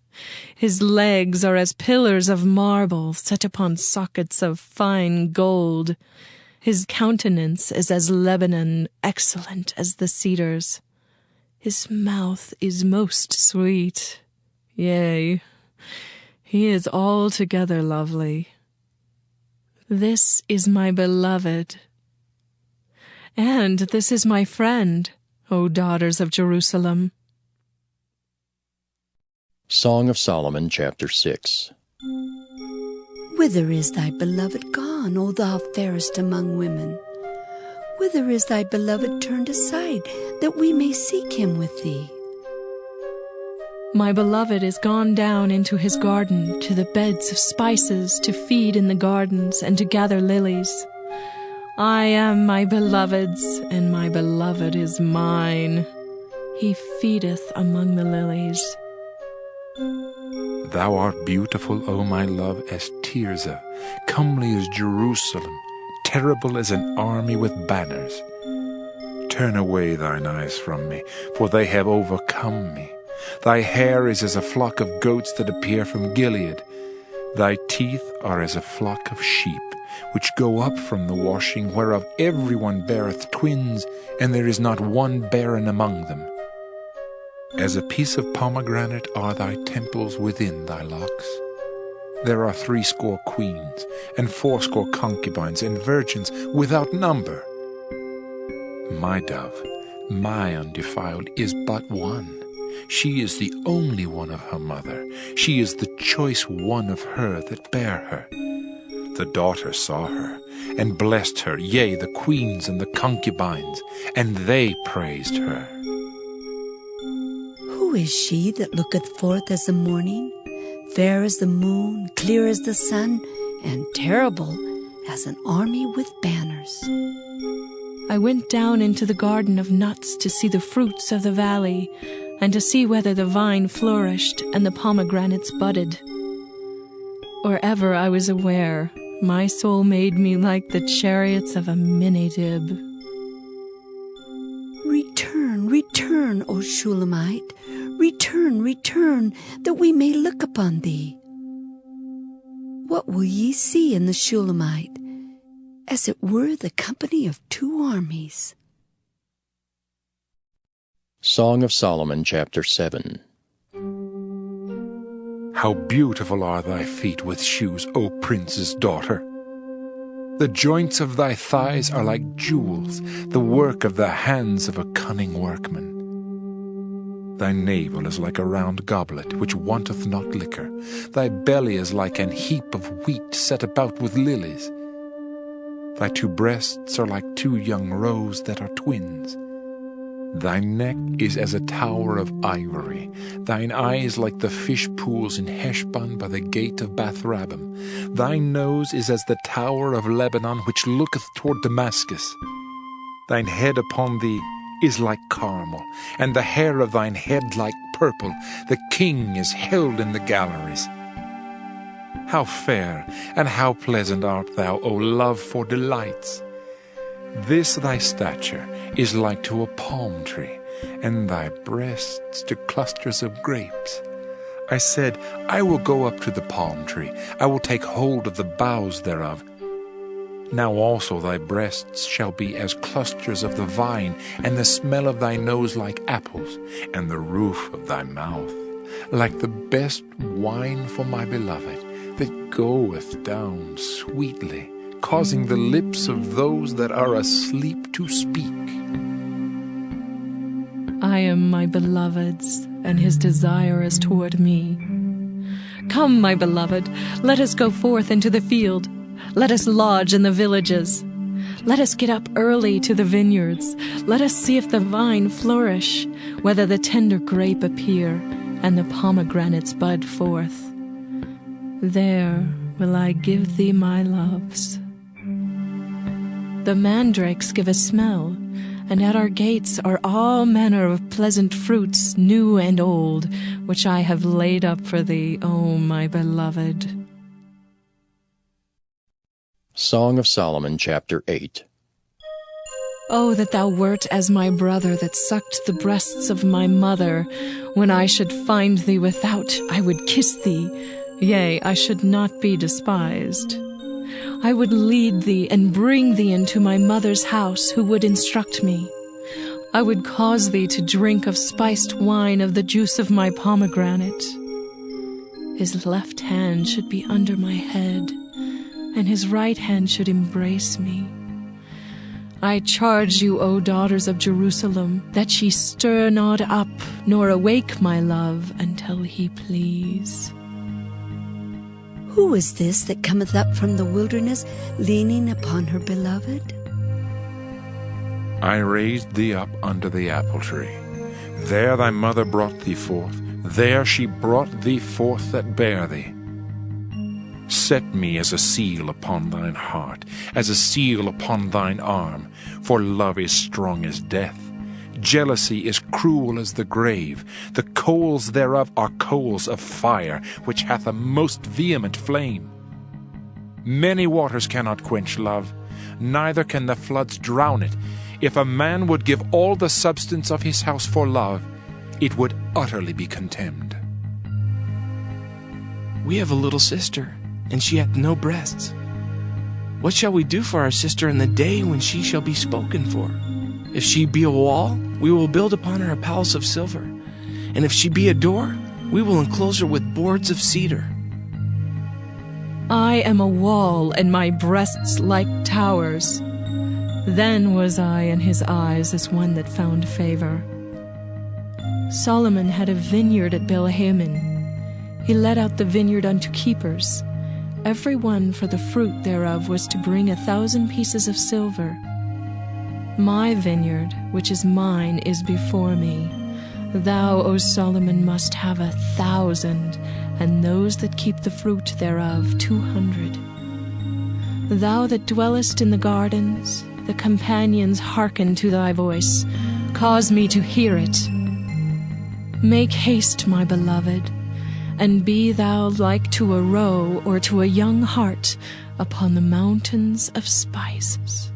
His legs are as pillars of marble set upon sockets of fine gold. His countenance is as Lebanon, excellent as the cedars. His mouth is most sweet. Yea, he is altogether lovely. This is my beloved. And this is my friend, O daughters of Jerusalem. Song of Solomon, chapter 6. Whither is thy beloved gone, O thou fairest among women? Whither is thy beloved turned aside, that we may seek him with thee? My beloved is gone down into his garden, to the beds of spices, to feed in the gardens, and to gather lilies. I am my beloved's, and my beloved is mine. He feedeth among the lilies. Thou art beautiful, O my love, as Tirzah, comely as Jerusalem, terrible as an army with banners. Turn away thine eyes from me, for they have overcome me. Thy hair is as a flock of goats that appear from Gilead. Thy teeth are as a flock of sheep, which go up from the washing, whereof every one beareth twins, and there is not one barren among them. As a piece of pomegranate are thy temples within thy locks. There are 80 queens, and 80 concubines, and virgins without number. My dove, my undefiled, is but one. She is the only one of her mother. She is the choice one of her that bare her. The daughter saw her, and blessed her, yea, the queens and the concubines, and they praised her. Who is she that looketh forth as the morning, fair as the moon, clear as the sun, and terrible as an army with banners? I went down into the garden of nuts to see the fruits of the valley, and to see whether the vine flourished and the pomegranates budded. Or ever I was aware, My soul made me like the chariots of a Minidib. Return, return, O Shulamite, return, return, that we may look upon thee. What will ye see in the Shulamite? As it were the company of two armies. Song of Solomon, chapter 7. How beautiful are thy feet with shoes, O prince's daughter! The joints of thy thighs are like jewels, the work of the hands of a cunning workman. Thy navel is like a round goblet, which wanteth not liquor. Thy belly is like an heap of wheat set about with lilies. Thy two breasts are like two young roes that are twins. Thy neck is as a tower of ivory. Thine eyes like the fish pools in Heshbon by the gate of Bath-rabbim. Thy nose is as the tower of Lebanon, which looketh toward Damascus. Thine head upon thee is like Carmel, and the hair of thine head like purple. The king is held in the galleries. How fair and how pleasant art thou, O love, for delights! This thy stature is like to a palm tree, and thy breasts to clusters of grapes. I said, I will go up to the palm tree, I will take hold of the boughs thereof. Now also thy breasts shall be as clusters of the vine, and the smell of thy nose like apples, and the roof of thy mouth like the best wine for my beloved, that goeth down sweetly, causing the lips of those that are asleep to speak. I am my beloved's, and his desire is toward me. Come, my beloved, let us go forth into the field. Let us lodge in the villages. Let us get up early to the vineyards. Let us see if the vine flourish, whether the tender grape appear, and the pomegranates bud forth. There will I give thee my loves. The mandrakes give a smell, and at our gates are all manner of pleasant fruits, new and old, which I have laid up for thee, O my beloved. Song of Solomon, chapter 8. Oh, that thou wert as my brother that sucked the breasts of my mother. When I should find thee without, I would kiss thee. Yea, I should not be despised. I would lead thee and bring thee into my mother's house, who would instruct me. I would cause thee to drink of spiced wine of the juice of my pomegranate. His left hand should be under my head, and his right hand should embrace me. I charge you, O daughters of Jerusalem, that ye stir not up, nor awake my love, until he please. Who is this that cometh up from the wilderness, leaning upon her beloved? I raised thee up under the apple tree. There thy mother brought thee forth. There she brought thee forth that bare thee. Set me as a seal upon thine heart, as a seal upon thine arm, for love is strong as death. Jealousy is cruel as the grave. The coals thereof are coals of fire, which hath a most vehement flame. Many waters cannot quench love, neither can the floods drown it. If a man would give all the substance of his house for love, it would utterly be contemned. We have a little sister, and she hath no breasts. What shall we do for our sister in the day when she shall be spoken for? If she be a wall, we will build upon her a palace of silver. And if she be a door, we will enclose her with boards of cedar. I am a wall, and my breasts like towers. Then was I in his eyes as one that found favor. Solomon had a vineyard at Bel-Hammon. He let out the vineyard unto keepers. Every one for the fruit thereof was to bring 1,000 pieces of silver. My vineyard, which is mine, is before me. Thou, O Solomon, must have 1,000, and those that keep the fruit thereof 200. Thou that dwellest in the gardens, the companions hearken to thy voice. Cause me to hear it. Make haste, my beloved, and be thou like to a roe or to a young hart, upon the mountains of spices.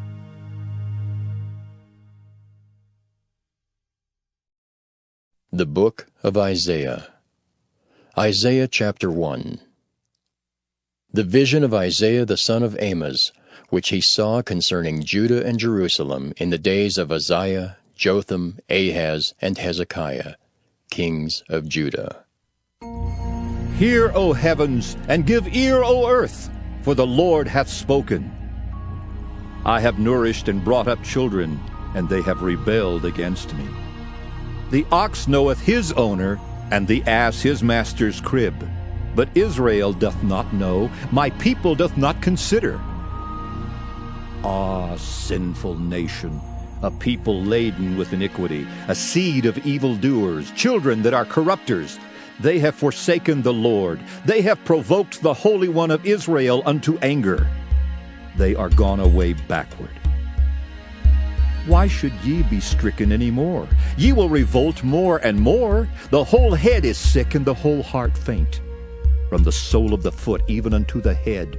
The Book of Isaiah. Isaiah chapter 1. The vision of Isaiah the son of Amoz, which he saw concerning Judah and Jerusalem in the days of Uzziah, Jotham, Ahaz, and Hezekiah, kings of Judah. Hear, O heavens, and give ear, O earth, for the Lord hath spoken. I have nourished and brought up children, and they have rebelled against me. The ox knoweth his owner, and the ass his master's crib. But Israel doth not know, my people doth not consider. Ah, sinful nation, a people laden with iniquity, a seed of evildoers, children that are corrupters. They have forsaken the Lord. They have provoked the Holy One of Israel unto anger. They are gone away backward. Why should ye be stricken any more? Ye will revolt more and more. The whole head is sick, and the whole heart faint. From the sole of the foot even unto the head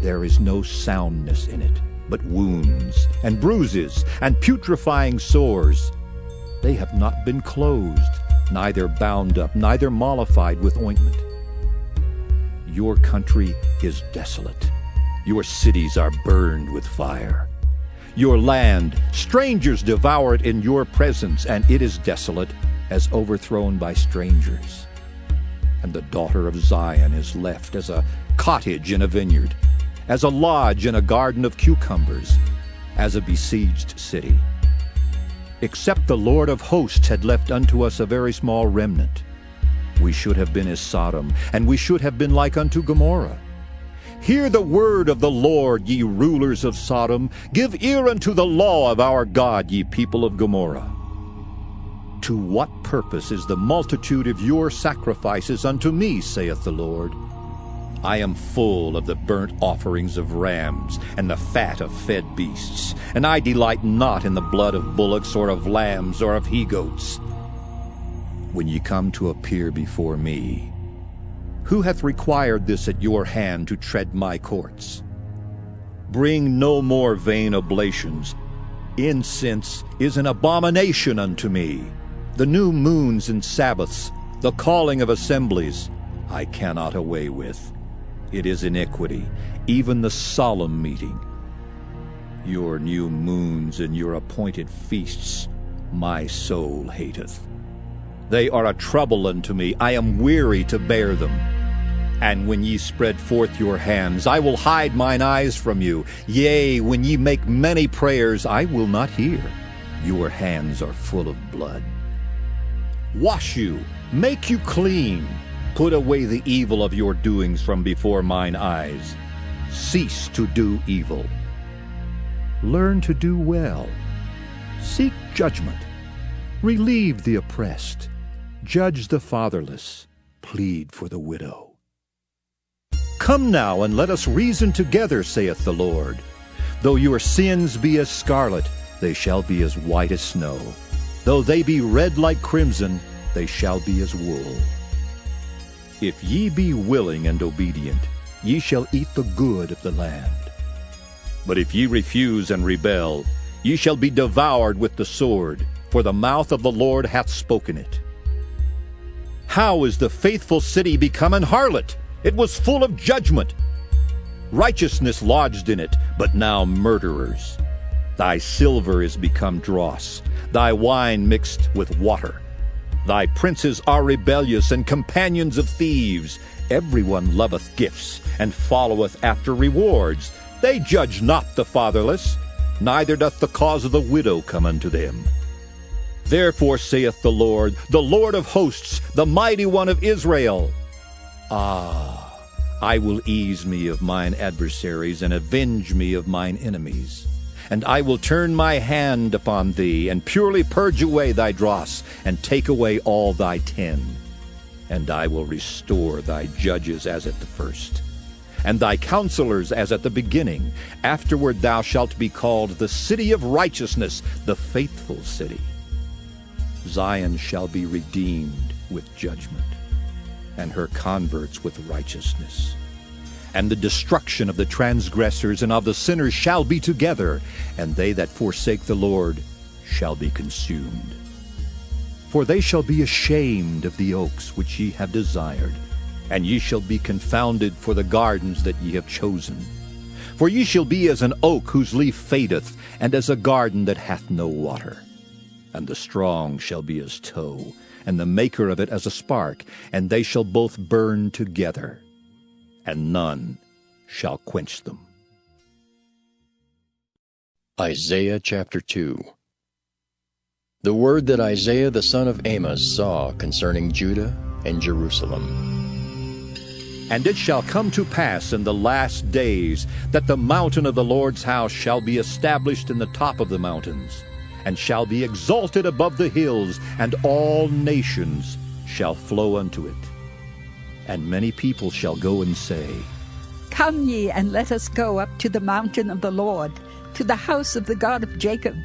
there is no soundness in it, but wounds, and bruises, and putrefying sores. They have not been closed, neither bound up, neither mollified with ointment. Your country is desolate. Your cities are burned with fire. Your land, strangers devour it in your presence, and it is desolate, as overthrown by strangers. And the daughter of Zion is left as a cottage in a vineyard, as a lodge in a garden of cucumbers, as a besieged city. Except the Lord of hosts had left unto us a very small remnant, we should have been as Sodom, and we should have been like unto Gomorrah. Hear the word of the Lord, ye rulers of Sodom. Give ear unto the law of our God, ye people of Gomorrah. To what purpose is the multitude of your sacrifices unto me, saith the Lord? I am full of the burnt offerings of rams, and the fat of fed beasts, and I delight not in the blood of bullocks, or of lambs, or of he-goats. When ye come to appear before me, who hath required this at your hand to tread my courts? Bring no more vain oblations. Incense is an abomination unto me. The new moons and Sabbaths, the calling of assemblies, I cannot away with. It is iniquity, even the solemn meeting. Your new moons and your appointed feasts my soul hateth. They are a trouble unto me. I am weary to bear them. And when ye spread forth your hands, I will hide mine eyes from you. Yea, when ye make many prayers, I will not hear. Your hands are full of blood. Wash you, make you clean. Put away the evil of your doings from before mine eyes. Cease to do evil. Learn to do well. Seek judgment. Relieve the oppressed. Judge the fatherless. Plead for the widow. Come now, and let us reason together, saith the Lord. Though your sins be as scarlet, they shall be as white as snow. Though they be red like crimson, they shall be as wool. If ye be willing and obedient, ye shall eat the good of the land. But if ye refuse and rebel, ye shall be devoured with the sword, for the mouth of the Lord hath spoken it. How is the faithful city become an harlot? It was full of judgment. Righteousness lodged in it, but now murderers. Thy silver is become dross, thy wine mixed with water. Thy princes are rebellious and companions of thieves. Everyone loveth gifts, and followeth after rewards. They judge not the fatherless, neither doth the cause of the widow come unto them. Therefore saith the Lord of hosts, the mighty one of Israel, Ah, I will ease me of mine adversaries, and avenge me of mine enemies. And I will turn my hand upon thee, and purely purge away thy dross, and take away all thy tin. And I will restore thy judges as at the first, and thy counselors as at the beginning. Afterward thou shalt be called the city of righteousness, the faithful city. Zion shall be redeemed with judgment, and her converts with righteousness. And the destruction of the transgressors and of the sinners shall be together, and they that forsake the Lord shall be consumed. For they shall be ashamed of the oaks which ye have desired, and ye shall be confounded for the gardens that ye have chosen. For ye shall be as an oak whose leaf fadeth, and as a garden that hath no water. And the strong shall be as tow, and the maker of it as a spark, and they shall both burn together, and none shall quench them. Isaiah chapter 2. The word that Isaiah the son of Amos saw concerning Judah and Jerusalem. And it shall come to pass in the last days that the mountain of the Lord's house shall be established in the top of the mountains, and shall be exalted above the hills, and all nations shall flow unto it. And many people shall go and say, Come ye, and let us go up to the mountain of the Lord, to the house of the God of Jacob.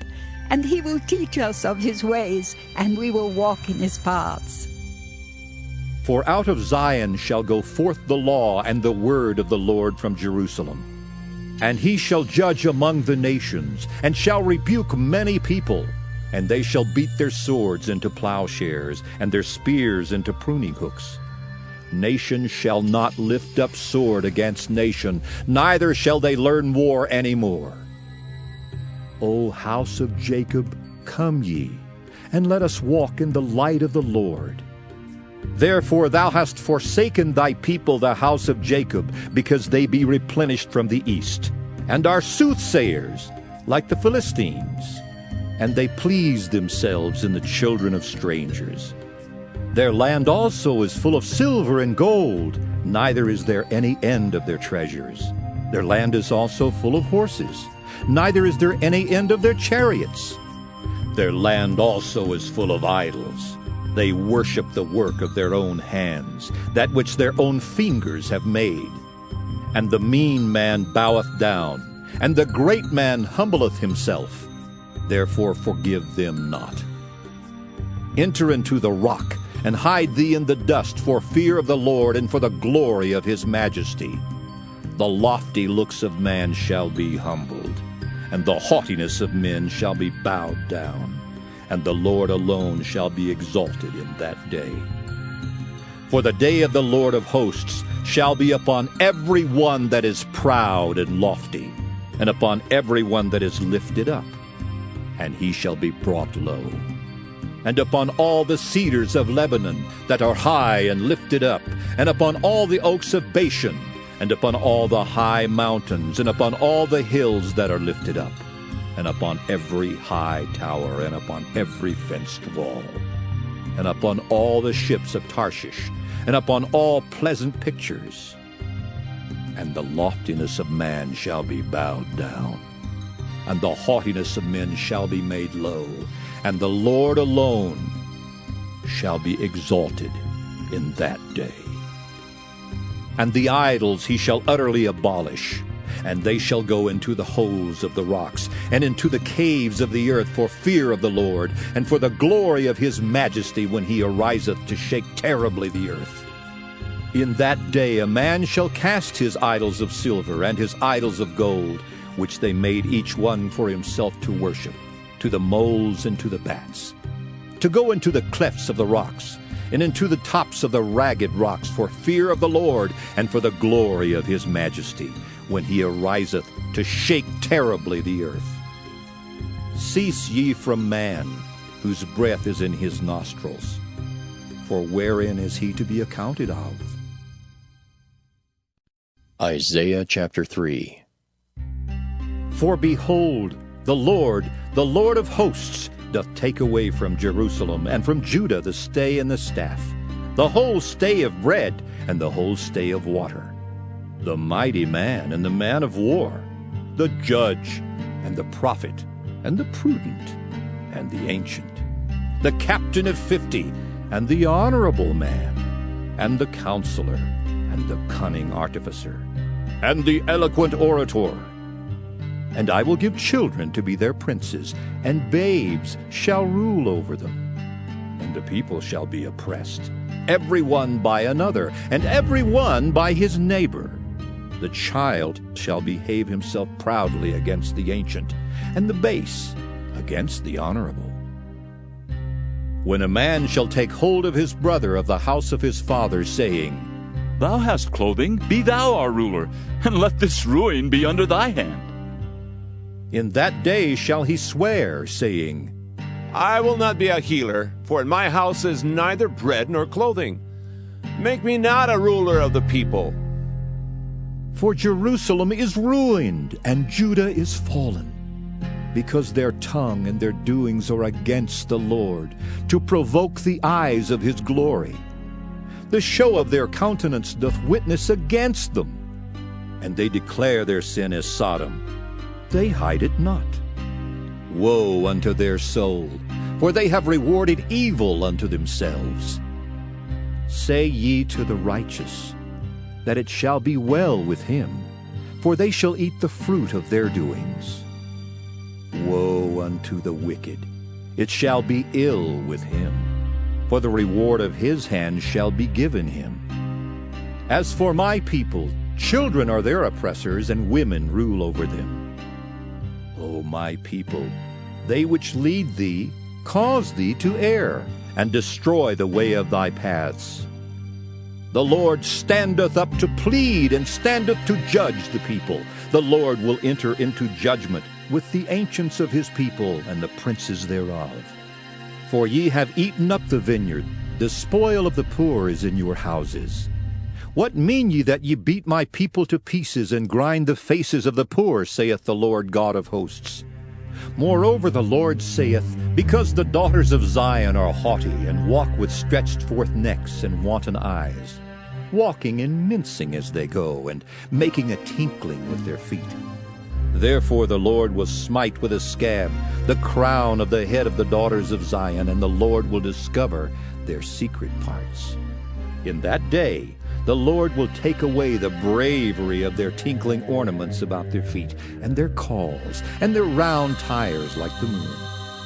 And he will teach us of his ways, and we will walk in his paths. For out of Zion shall go forth the law and the word of the Lord from Jerusalem. And he shall judge among the nations, and shall rebuke many people. And they shall beat their swords into plowshares, and their spears into pruning hooks. Nation shall not lift up sword against nation, neither shall they learn war any more. O house of Jacob, come ye, and let us walk in the light of the Lord. Therefore thou hast forsaken thy people, the house of Jacob, because they be replenished from the east, and are soothsayers, like the Philistines. And they please themselves in the children of strangers. Their land also is full of silver and gold, neither is there any end of their treasures. Their land is also full of horses, neither is there any end of their chariots. Their land also is full of idols. They worship the work of their own hands, that which their own fingers have made. And the mean man boweth down, and the great man humbleth himself. Therefore forgive them not. Enter into the rock, and hide thee in the dust for fear of the Lord and for the glory of his majesty. The lofty looks of man shall be humbled, and the haughtiness of men shall be bowed down. And the Lord alone shall be exalted in that day. For the day of the Lord of hosts shall be upon every one that is proud and lofty, and upon every one that is lifted up, and he shall be brought low. And upon all the cedars of Lebanon that are high and lifted up, and upon all the oaks of Bashan, and upon all the high mountains, and upon all the hills that are lifted up, and upon every high tower, and upon every fenced wall, and upon all the ships of Tarshish, and upon all pleasant pictures. And the loftiness of man shall be bowed down, and the haughtiness of men shall be made low, and the Lord alone shall be exalted in that day. And the idols he shall utterly abolish, and they shall go into the holes of the rocks, and into the caves of the earth for fear of the Lord, and for the glory of his majesty when he ariseth to shake terribly the earth. In that day a man shall cast his idols of silver and his idols of gold, which they made each one for himself to worship, to the moles and to the bats, to go into the clefts of the rocks, and into the tops of the ragged rocks for fear of the Lord, and for the glory of his majesty, when he ariseth to shake terribly the earth. Cease ye from man, whose breath is in his nostrils, for wherein is he to be accounted of? Isaiah chapter 3. For behold, the Lord of hosts, doth take away from Jerusalem and from Judah the stay and the staff, the whole stay of bread and the whole stay of water, the mighty man and the man of war, the judge and the prophet and the prudent and the ancient, the captain of 50 and the honorable man, and the counselor and the cunning artificer, and the eloquent orator. And I will give children to be their princes, and babes shall rule over them. And the people shall be oppressed, every one by another, and every one by his neighbor. The child shall behave himself proudly against the ancient, and the base against the honorable. When a man shall take hold of his brother of the house of his father, saying, Thou hast clothing, be thou our ruler, and let this ruin be under thy hand. In that day shall he swear, saying, I will not be a healer, for in my house is neither bread nor clothing. Make me not a ruler of the people. For Jerusalem is ruined, and Judah is fallen, because their tongue and their doings are against the Lord, to provoke the eyes of his glory. The show of their countenance doth witness against them, and they declare their sin as Sodom. They hide it not. Woe unto their soul, for they have rewarded evil unto themselves. Say ye to the righteous, that it shall be well with him, for they shall eat the fruit of their doings. Woe unto the wicked, it shall be ill with him, for the reward of his hand shall be given him. As for my people, children are their oppressors, and women rule over them. O my people, they which lead thee cause thee to err, and destroy the way of thy paths. The Lord standeth up to plead, and standeth to judge the people. The Lord will enter into judgment with the ancients of his people, and the princes thereof. For ye have eaten up the vineyard, the spoil of the poor is in your houses. What mean ye that ye beat my people to pieces, and grind the faces of the poor, saith the Lord God of hosts? Moreover the Lord saith, Because the daughters of Zion are haughty, and walk with stretched forth necks and wanton eyes, walking and mincing as they go, and making a tinkling with their feet. Therefore the Lord will smite with a scab the crown of the head of the daughters of Zion, and the Lord will discover their secret parts. In that day the Lord will take away the bravery of their tinkling ornaments about their feet, and their cauls, and their round tires like the moon,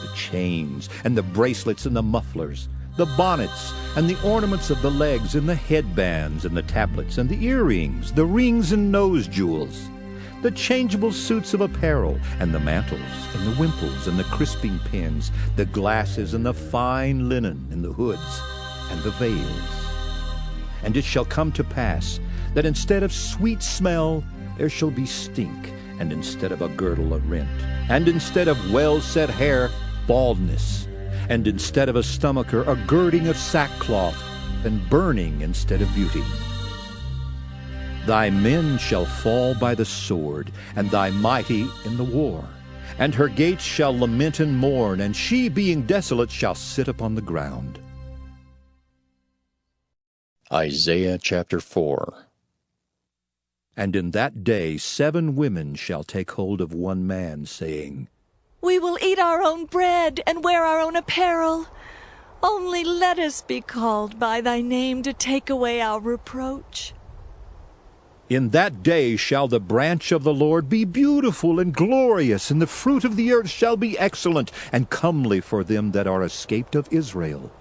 the chains, and the bracelets, and the mufflers, the bonnets, and the ornaments of the legs, and the headbands, and the tablets, and the earrings, the rings and nose jewels, the changeable suits of apparel, and the mantles, and the wimples, and the crisping pins, the glasses, and the fine linen, and the hoods, and the veils. And it shall come to pass that instead of sweet smell there shall be stink, and instead of a girdle a rent, and instead of well-set hair baldness, and instead of a stomacher a girding of sackcloth, and burning instead of beauty. Thy men shall fall by the sword, and thy mighty in the war. And her gates shall lament and mourn, and she, being desolate, shall sit upon the ground. Isaiah chapter 4. And in that day 7 women shall take hold of one man, saying, We will eat our own bread and wear our own apparel. Only let us be called by thy name to take away our reproach. In that day shall the branch of the Lord be beautiful and glorious, and the fruit of the earth shall be excellent and comely for them that are escaped of Israel.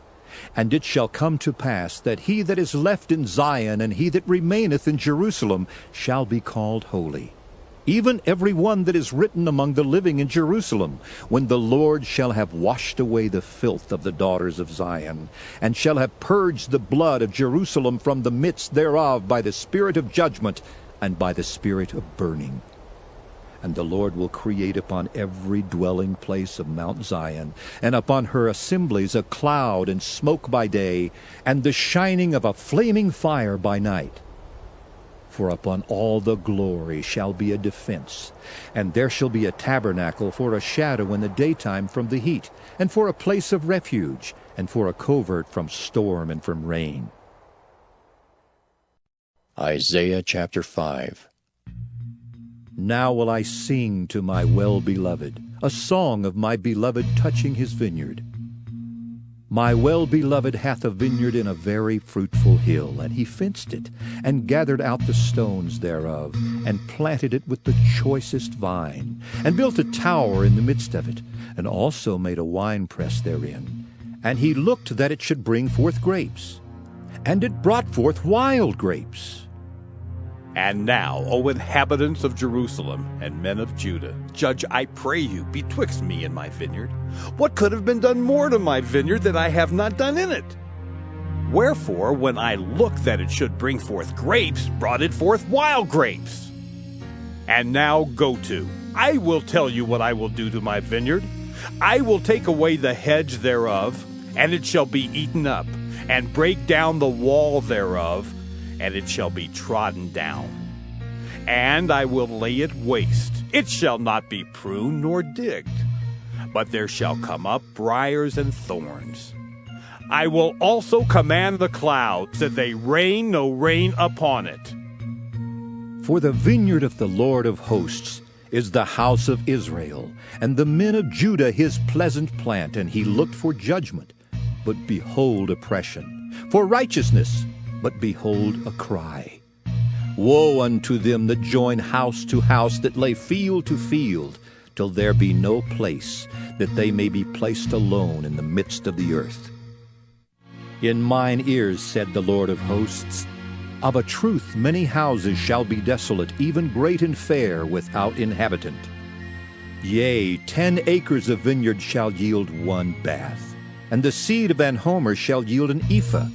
And it shall come to pass that he that is left in Zion and he that remaineth in Jerusalem shall be called holy, even every one that is written among the living in Jerusalem, when the Lord shall have washed away the filth of the daughters of Zion, and shall have purged the blood of Jerusalem from the midst thereof by the spirit of judgment and by the spirit of burning. And the Lord will create upon every dwelling place of Mount Zion, and upon her assemblies a cloud and smoke by day, and the shining of a flaming fire by night. For upon all the glory shall be a defense, and there shall be a tabernacle for a shadow in the daytime from the heat, and for a place of refuge, and for a covert from storm and from rain. Isaiah chapter 5. Now will I sing to my well-beloved, a song of my beloved touching his vineyard. My well-beloved hath a vineyard in a very fruitful hill, and he fenced it, and gathered out the stones thereof, and planted it with the choicest vine, and built a tower in the midst of it, and also made a winepress therein. And he looked that it should bring forth grapes, and it brought forth wild grapes. And now, O inhabitants of Jerusalem and men of Judah, judge, I pray you, betwixt me and my vineyard. What could have been done more to my vineyard that I have not done in it? Wherefore, when I looked that it should bring forth grapes, brought it forth wild grapes. And now go to. I will tell you what I will do to my vineyard. I will take away the hedge thereof, and it shall be eaten up, and break down the wall thereof, and it shall be trodden down. And I will lay it waste. It shall not be pruned nor digged, but there shall come up briars and thorns. I will also command the clouds that they rain no rain upon it. For the vineyard of the Lord of hosts is the house of Israel, and the men of Judah his pleasant plant, and he looked for judgment, but behold oppression, for righteousness, but behold a cry. Woe unto them that join house to house, that lay field to field, till there be no place, that they may be placed alone in the midst of the earth. In mine ears said the Lord of hosts, of a truth many houses shall be desolate, even great and fair, without inhabitant. Yea, 10 acres of vineyard shall yield 1 bath, and the seed of an homer shall yield an ephah.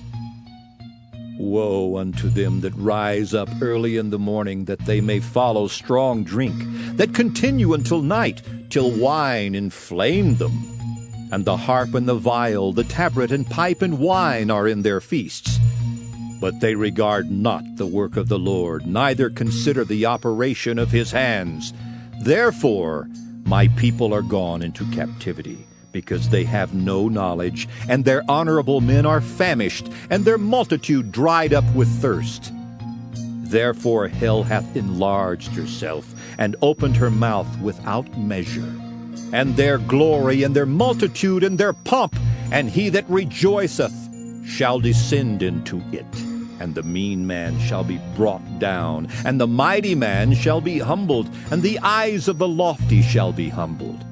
Woe unto them that rise up early in the morning, that they may follow strong drink, that continue until night, till wine inflame them. And the harp and the viol, the tabret and pipe and wine are in their feasts. But they regard not the work of the Lord, neither consider the operation of his hands. Therefore my people are gone into captivity, because they have no knowledge, and their honorable men are famished, and their multitude dried up with thirst. Therefore hell hath enlarged herself, and opened her mouth without measure. And their glory, and their multitude, and their pomp, and he that rejoiceth shall descend into it. And the mean man shall be brought down, and the mighty man shall be humbled, and the eyes of the lofty shall be humbled.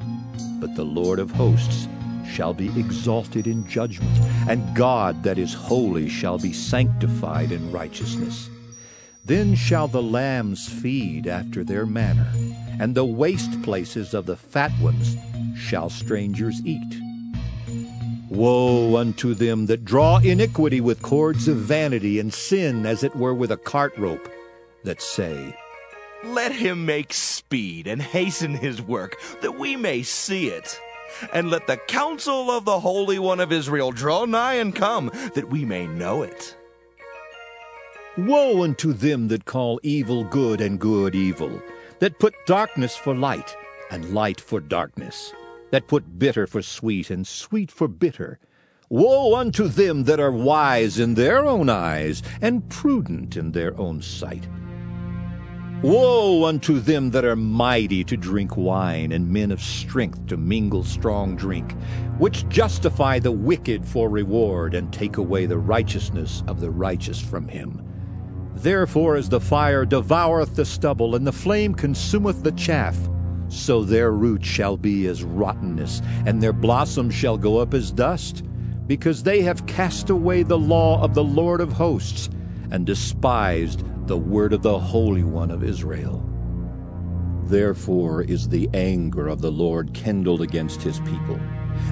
But the Lord of hosts shall be exalted in judgment, and God that is holy shall be sanctified in righteousness. Then shall the lambs feed after their manner, and the waste places of the fat ones shall strangers eat. Woe unto them that draw iniquity with cords of vanity, and sin as it were with a cart rope, that say, Let him make speed and hasten his work, that we may see it. And let the counsel of the Holy One of Israel draw nigh and come, that we may know it. Woe unto them that call evil good and good evil, that put darkness for light and light for darkness, that put bitter for sweet and sweet for bitter. Woe unto them that are wise in their own eyes, and prudent in their own sight. Woe unto them that are mighty to drink wine, and men of strength to mingle strong drink, which justify the wicked for reward, and take away the righteousness of the righteous from him. Therefore as the fire devoureth the stubble, and the flame consumeth the chaff, so their root shall be as rottenness, and their blossom shall go up as dust, because they have cast away the law of the Lord of hosts, and despised the word of the Holy One of Israel. Therefore is the anger of the Lord kindled against his people,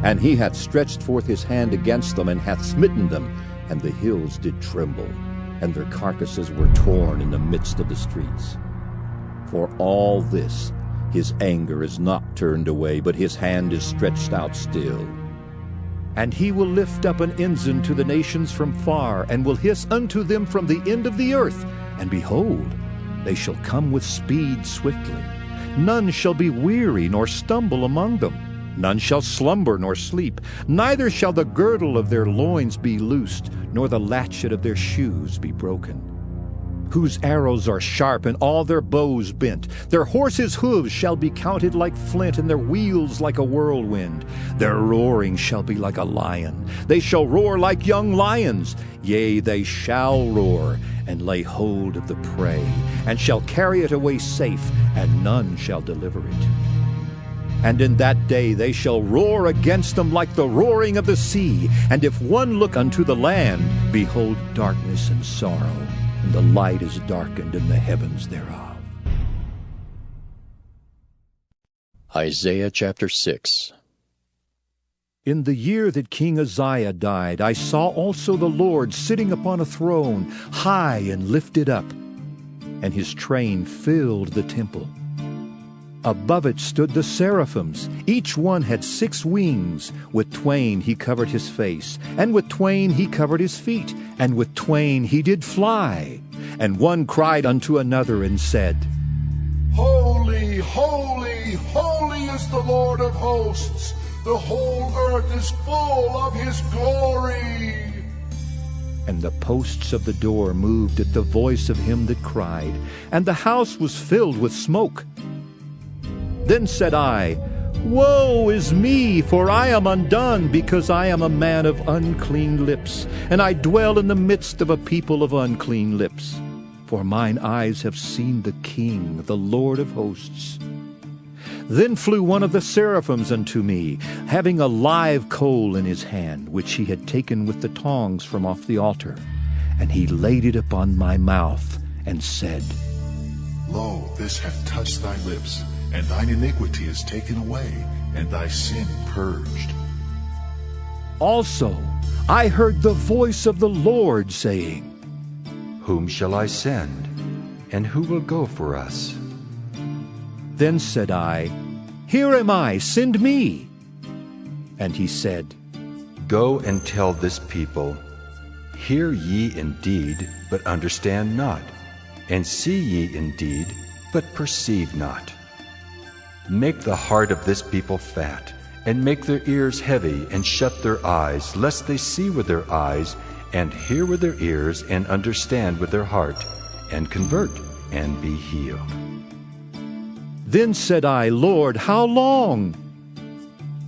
and he hath stretched forth his hand against them, and hath smitten them, and the hills did tremble, and their carcasses were torn in the midst of the streets. For all this his anger is not turned away, but his hand is stretched out still. And he will lift up an ensign to the nations from far, and will hiss unto them from the end of the earth. And behold, they shall come with speed swiftly. None shall be weary nor stumble among them. None shall slumber nor sleep. Neither shall the girdle of their loins be loosed, nor the latchet of their shoes be broken. Whose arrows are sharp, and all their bows bent. Their horses' hooves shall be counted like flint, and their wheels like a whirlwind. Their roaring shall be like a lion. They shall roar like young lions. Yea, they shall roar, and lay hold of the prey, and shall carry it away safe, and none shall deliver it. And in that day they shall roar against them like the roaring of the sea. And if one look unto the land, behold darkness and sorrow. and the light is darkened in the heavens thereof. Isaiah chapter 6. In the year that King Uzziah died, I saw also the Lord sitting upon a throne, high and lifted up, and his train filled the temple. Above it stood the seraphims. Each one had 6 wings. With twain he covered his face, and with twain he covered his feet, and with twain he did fly. And one cried unto another and said, Holy, holy, holy is the Lord of hosts. The whole earth is full of his glory. And the posts of the door moved at the voice of him that cried, and the house was filled with smoke. Then said I, Woe is me, for I am undone, because I am a man of unclean lips, and I dwell in the midst of a people of unclean lips. For mine eyes have seen the King, the Lord of hosts. Then flew one of the seraphims unto me, having a live coal in his hand, which he had taken with the tongs from off the altar. And he laid it upon my mouth, and said, Lo, this hath touched thy lips, and thine iniquity is taken away, and thy sin purged. Also I heard the voice of the Lord saying, Whom shall I send, and who will go for us? Then said I, Here am I, send me. And he said, Go and tell this people, Hear ye indeed, but understand not, and see ye indeed, but perceive not. Make the heart of this people fat, and make their ears heavy, and shut their eyes, lest they see with their eyes, and hear with their ears, and understand with their heart, and convert, and be healed. Then said I, Lord, how long?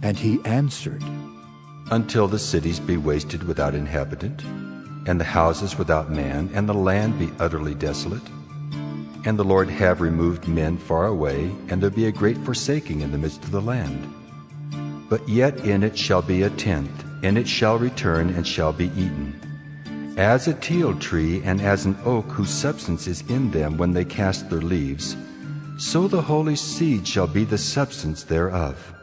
And he answered, Until the cities be wasted without inhabitant, and the houses without man, and the land be utterly desolate, and the Lord have removed men far away, and there be a great forsaking in the midst of the land. But yet in it shall be a tenth, and it shall return and shall be eaten. As a teil tree and as an oak whose substance is in them when they cast their leaves, so the holy seed shall be the substance thereof.